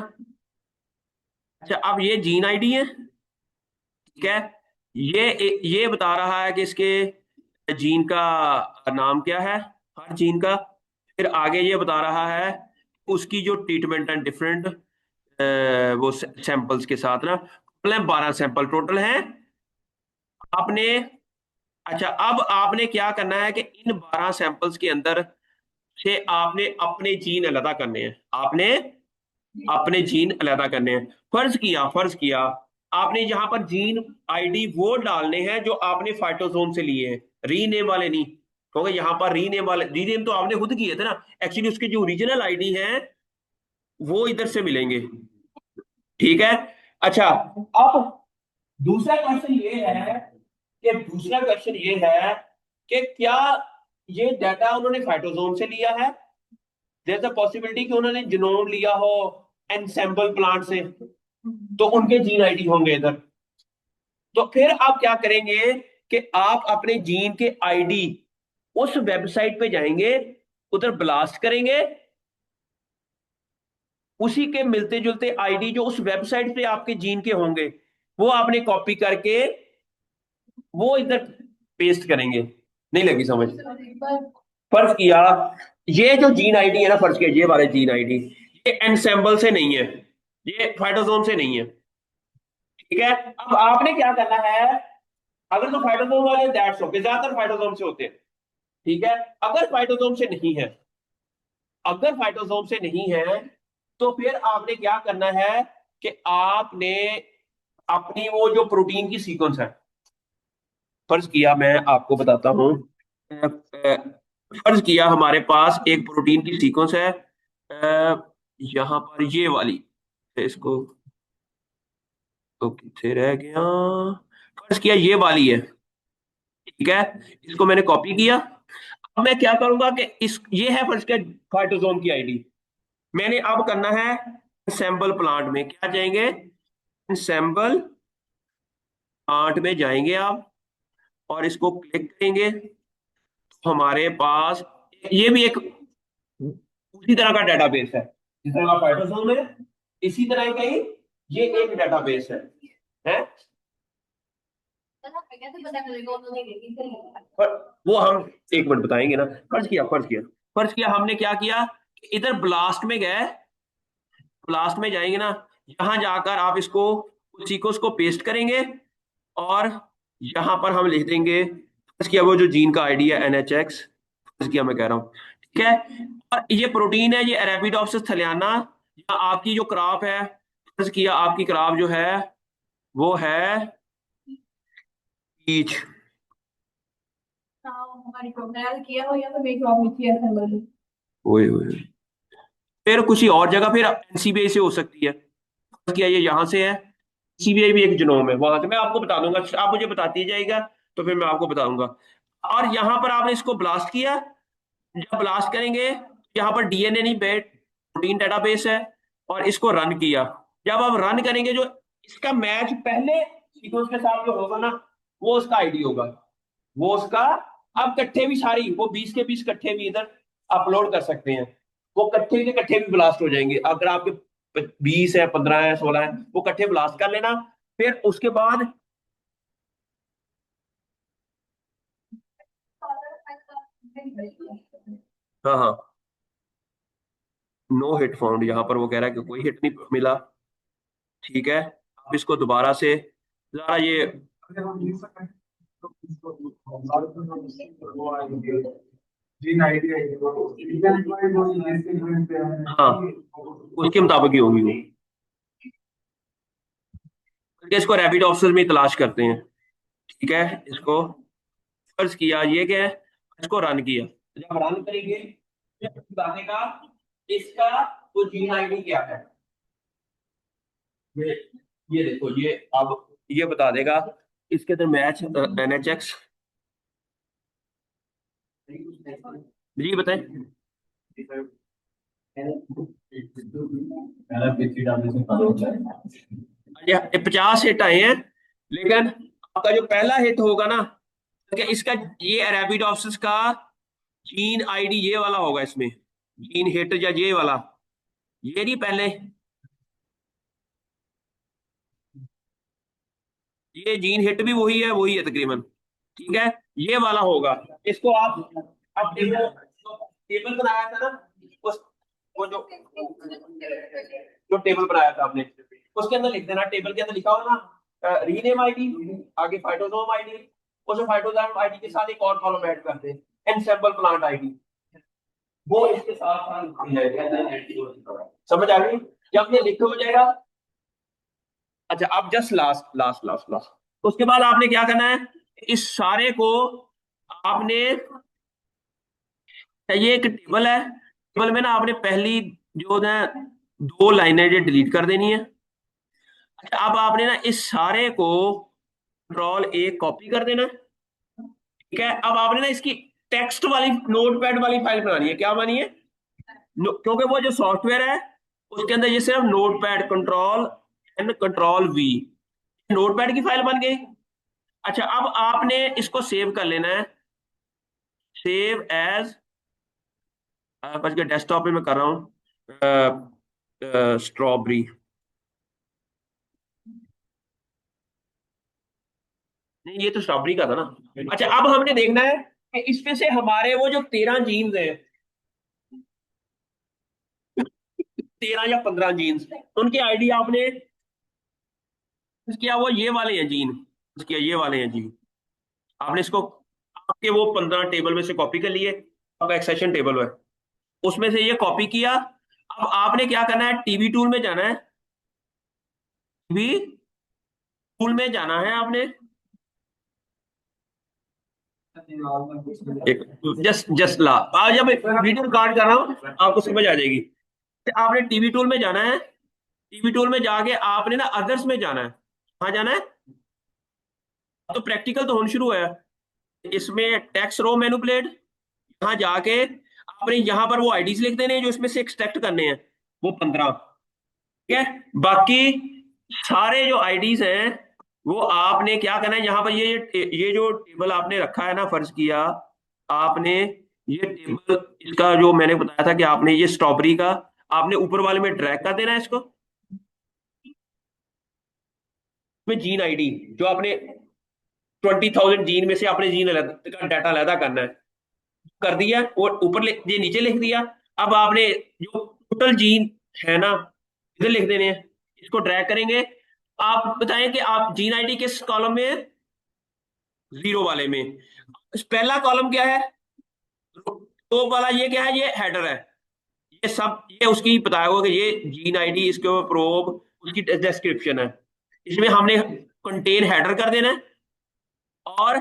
अच्छा अब ये जीन आईडी है, ठीक है? ये बता रहा है कि इसके जीन का नाम क्या है, हर जीन का। फिर आगे ये बता रहा है उसकी जो ट्रीटमेंट एंड डिफरेंट वो सैंपल्स के साथ ना, टोटल 12 सैंपल टोटल हैं आपने। अच्छा अब आपने क्या करना है कि इन 12 सैंपल्स के अंदर से आपने अपने जीन अलग करने हैं, आपने अपने जीन अलग करने हैं। फर्ज किया आपने यहाँ पर जीन आईडी वो डालने हैं जो आपने फाइटोसोम से लिए हैं, रीनेम वाले नहीं, क्योंकि यहाँ पर रीनेम वाले, रीनेम तो आपने खुद किए थे ना। एक्चुअली उसके जो ओरिजिनल आईडी हैं वो इधर से मिलेंगे, ठीक है? अच्छा अब दूसरा क्वेश्चन ये है कि क्या ये डाटा उन्होंने फाइटोसोम से लिया है? देयर इज अ पॉसिबिलिटी कि उन्होंने जीनोम लिया हो एनसेम्बल प्लांट से, तो उनके जीन आईडी होंगे इधर। तो फिर आप क्या करेंगे कि आप अपने जीन के आईडी उस वेबसाइट पे जाएंगे, उधर ब्लास्ट करेंगे, उसी के मिलते जुलते आईडी जो उस वेबसाइट पे आपके जीन के होंगे वो आपने कॉपी करके वो इधर पेस्ट करेंगे। नहीं लगी समझ? फर्ज किया ये जो जीन आईडी है ना, फर्ज किया ये वाले जीन आईडी ये एनसेम्बल से नहीं है, ये फाइटोसोम से नहीं है, ठीक है। अब आपने क्या करना है, अगर तो फाइटोसोम वाले दैट्स ओके, ज्यादातर फाइटोसोम से होते हैं, ठीक है। अगर फाइटोसोम से नहीं है, अगर फाइटोसोम से नहीं है तो फिर आपने क्या करना है कि आपने अपनी वो जो प्रोटीन की सीक्वेंस है, फर्ज किया मैं आपको बताता हूं, फर्ज किया हमारे पास एक प्रोटीन की सीक्वेंस है, यहां पर ये वाली, इसको तो कितने रह गया, फर्ज किया ये वाली है, ठीक है। इसको मैंने कॉपी किया। अब मैं क्या करूंगा कि इस ये है फर्ज किया फाइटोसोम की आईडी, मैंने अब करना है सैंपल प्लांट में, क्या जाएंगे, सैंपल प्लांट में जाएंगे आप और इसको क्लिक करेंगे तो हमारे पास ये भी एक उसी तरह का डेटाबेस है जिस तरह का फाइटोसोम है, इसी तरह का ही ये एक डेटाबेस है? पर वो हम एक मिनट बताएंगे ना। फर्ज किया हमने क्या किया, इधर ब्लास्ट में गए, ब्लास्ट में जाएंगे ना, यहां जाकर आप इसको उसी को उसको पेस्ट करेंगे और यहां पर हम लिख देंगे फर्ज किया वो जो जीन का आईडी है NHX, फर्ज किया मैं कह रहा हूं, ठीक है। और ये प्रोटीन है, ये अरेबिडोप्सिस थलियाना, या आपकी जो क्रॉप है, फर्ज किया आपकी क्रॉप जो है वो है पीच, हमारी प्रोग्राम किया हो या तो मेरी जॉब में किया था। ओए ओए, फिर किसी और जगह फिर NCBI से हो सकती है, फर्ज किया ये यहां से है, CBI भी एक जनोम है, वहां से मैं आपको बता दूंगा, आप मुझे बताती जाएगा तो फिर मैं आपको बताऊंगा। और यहां पर आपने इसको ब्लास्ट किया, जब ब्लास्ट करेंगे यहाँ पर DNA नहीं बेट प्रोटीन डेटाबेस है, और इसको रन किया, जब आप रन करेंगे जो इसका मैच पहले सीक्वेंस के साथ जो होगा ना वो उसका आईडी होगा, वो उसका, अब कट्ठे भी सारी वो 20 के 20 कट्ठे भी इधर अपलोड कर सकते हैं, वो कट्ठे के कट्ठे भी ब्लास्ट हो जाएंगे, अगर आपके 20 है 15 है 16 है वो कट्ठे ब्लास्ट कर लेना, फिर उसके बाद हाँ हाँ नो हिट फाउंड, यहाँ पर वो कह रहा है कि कोई हिट नहीं मिला, ठीक है। आप इसको दोबारा से जरा ये, हाँ उसके मुताबिक ही होगी वो, इसको रैपिड ऑप्शन में तलाश करते हैं, ठीक है। इसको फर्ज किया ये क्या है, इसको रन किया, जब रन करेंगे बताएगा इसका वो जीन आईडी क्या है, ये ये देखो ये अब ये बता देगा इसके अंदर मैच NHX, जी बताएं। ये 50 हिट आए हैं, लेकिन आपका जो पहला हिट होगा ना, कि इसका ये अरेबिडोप्सिस का जीन आईडी ये वाला होगा, इसमें जीन हिट या ये वाला, ये नहीं पहले, ये जीन हिट भी वही है तकरीबन, ठीक है, ये वाला होगा। इसको आप टेबल टेबल बनाया था ना, उस वो जो टेबल बनाया था आपने उसके अंदर लिख देना, टेबल के अंदर लिखा होगा ना रीनेम आईडी, आगे फाइटोसोम आईडी, उस फाइटोसोम आईडी के साथ एक और कॉलम ऐड कर दें एनसेम्बल प्लांट आईडी, वो इसके साथ साथ लिख जाएगा। समझ आ गई? जब ये लिखे हो जाएगा, अच्छा अब just last last last last उसके बाद आपने क्या करना है, इस सारे को आपने, ये एक टेबल है, टेबल में ना आपने पहली जो है 2 लाइनें ये डिलीट कर देनी है। अच्छा अब आपने ना इस सारे को कंट्रोल A कॉपी कर देना, ठीक है। अब आपने ना इसकी टेक्स्ट वाली नोटपैड वाली फाइल बनानी है, क्या बनी है, क्योंकि वो जो सॉफ्टवेयर है उसके अंदर ये सिर्फ notepad, control N control V, notepad की फाइल बन गई। अच्छा, अब आपने इसको सेव कर लेना है, सेव एज, बस के डेस्कटॉप पे मैं कर रहा हूँ, स्ट्रॉबेरी। नहीं, ये तो स्ट्रॉबेरी का था ना। अच्छा, अब हमने देखना है कि इसमें से हमारे वो जो 13 जीन्स हैं, 13 या 15 जीन्स, उनकी आईडी आपने किया, वो ये वाले हैं जीन, किया ये वाले हैं जीन। आपने इसको आपके वो 15 टेबल में से कॉपी कर लिए, अब एक सेशन टेबल है, उसमें से ये कॉपी किया। अब आपने क्या करना है, टीवी टूल में जाना है, टीवी टूल में जाना है आपने, जस्ट जस्ट ला, आज जब वीडियो रिकॉर्ड कर रहा हूँ आपको समझ आ जाएगी। तो आपने टीवी टूल में जाना है, टीवी टूल में जाके आपने ना अदर्स में जाना है। कहाँ जाना है? तो प्रैक्टिकल तो होना शुरू है, इसमें टेक्स्ट रो मैनिपुलेट, यहाँ जाके आपने यहाँ पर वो आईडीज लिख देने हैं जो इसमें से एक्सट्रैक्ट करने हैं, वो 15, ठीक है। बाकी सारे जो आईडीज हैं वो आपने क्या करना है, यहाँ पर ये जो टेबल आपने रखा है ना, फर्ज किया आपने ये टेबल, इसका जो मैंने बताया था कि आपने ये स्ट्रॉबेरी का आपने ऊपर वाले में ड्रैग कर देना है इसको, में जीन आईडी जो आपने 20,000 जीन में से अपने जीन का डाटा अलग करना है, कर दिया, और ऊपर ये नीचे लिख दिया। अब आपने जो टोटल जीन है ना, इधर लिख देने हैं, इसको ड्रैग करेंगे। आप बताएं कि आप जीन आईडी किस कॉलम में है? 0 वाले में। पहला कॉलम क्या है? तो वाला ये क्या है? ये हेडर है, ये सब ये उसकी बताया होगा कि ये जीन आईडी, इसके ऊपर प्रोब, उसकी डिस्क्रिप्शन है। इसमें हमने कंटेन हेडर कर देना है, और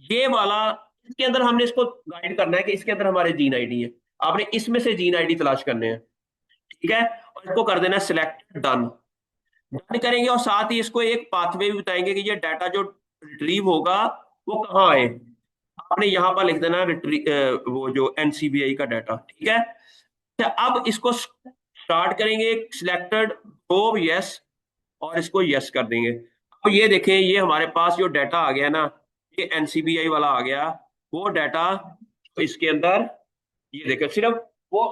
ये वाला इसके अंदर हमने इसको गाइड करना है कि इसके अंदर हमारे जीन आईडी है, आपने इसमें से जीन आईडी तलाश करने हैं, ठीक है। और इसको कर देना सिलेक्ट, डन। डन करेंगे और साथ ही इसको एक पाथवे भी बताएंगे कि ये डाटा जो रिट्रीव होगा वो कहाँ आए। आपने यहाँ पर लिख देना वो जो एनसीबीआई का डाटा, ठीक है। तो अब इसको स्टार्ट करेंगे, सिलेक्टेड प्रोब यस, और इसको यस कर देंगे। अब ये देखें, ये हमारे पास जो डाटा आ गया ना, ये एनसीबीआई वाला आ गया, वो डाटा इसके अंदर, ये देखें सिर्फ वो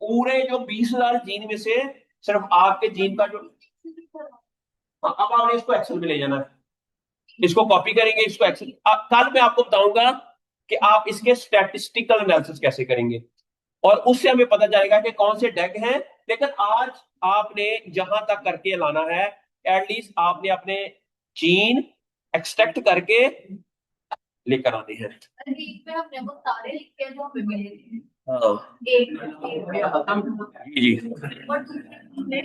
पूरे जो 20,000 जीन में से सिर्फ आपके जीन का जो, अब आपने इसको एक्सेल में ले जाना है, इसको कॉपी करेंगे, इसको एक्सेल, कल मैं आपको बताऊंगा कि आप इसके स्टैटिस्टिकल एनालिसिस कैसे करेंगे, और उससे हमें पता चलेगा कि कौन से डेग हैं। लेकिन आज आपने जहां तक करके लाना है, एटलीस्ट आपने अपने जीन एक्सट्रैक्ट करके लेकर आने हैं। रीड में हमने वो सारे लिखे हैं जो हमें मिले थे। हाँ एक जी जी। और दूसरे